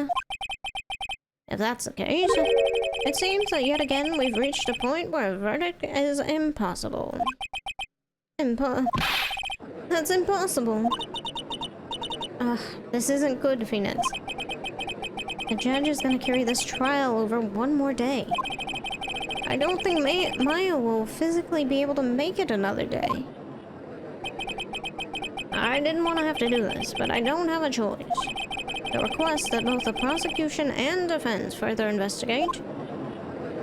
If that's the case, it seems that yet again we've reached a point where a verdict is impossible. That's impossible. This isn't good, Phoenix. The judge is gonna carry this trial over one more day. I don't think Maya will physically be able to make it another day. I didn't want to have to do this, but I don't have a choice. The request that both the prosecution and defense further investigate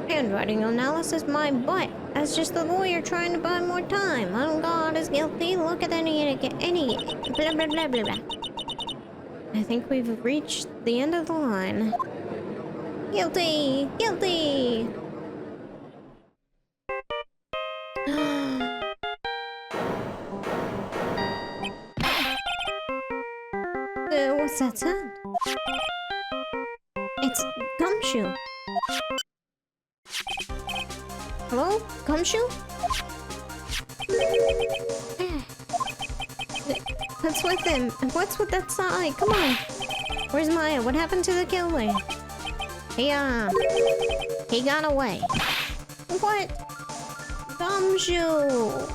Handwriting analysis, my butt. That's just the lawyer trying to buy more time. Oh, God is guilty. Look at any blah blah blah blah blah. I think we've reached the end of the line. Guilty! Guilty! What's that sound? It's Gumshoe. Hello? Gumshoe? What's with him? What's with that sigh? Come on. Where's Maya? What happened to the killer? He got away. What? Gumshoe!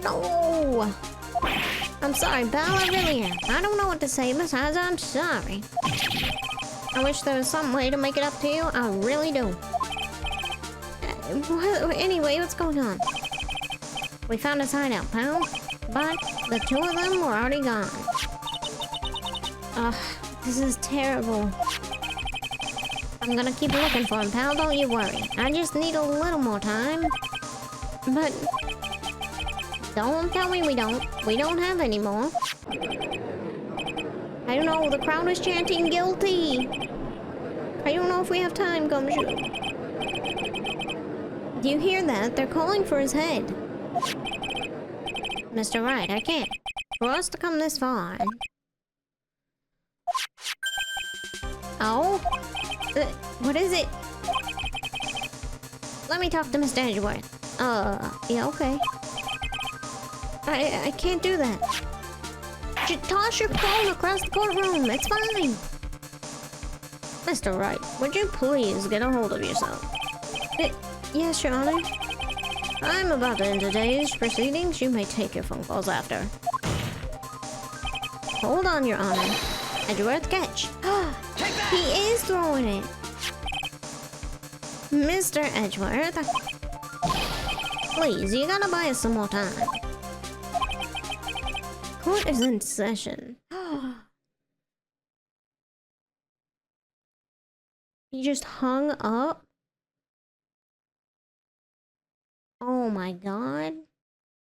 No! I'm sorry, pal, I really am. I don't know what to say besides I'm sorry. I wish there was some way to make it up to you. I really do. Anyway, what's going on? We found his hideout, pal. But the two of them were already gone. Ugh, this is terrible. I'm gonna keep looking for him, pal. Don't you worry. I just need a little more time. But don't tell me we don't. We don't have any more. I don't know. The crowd is chanting guilty. I don't know if we have time, Gumshoe. Do you hear that? They're calling for his head. Mr. Wright, I can't. For us to come this far. Oh? What is it? Let me talk to Mr. Edgeworth. Yeah, okay. I can't do that. Just toss your phone across the courtroom. It's fine. Mr. Wright, would you please get a hold of yourself? Yes, Your Honor. I'm about to end today's proceedings. You may take your phone calls after. Hold on, Your Honor. Edgeworth, catch. He is throwing it. Mr. Edgeworth. Please, you gotta buy us some more time. Court is in session. He just hung up? Oh my God.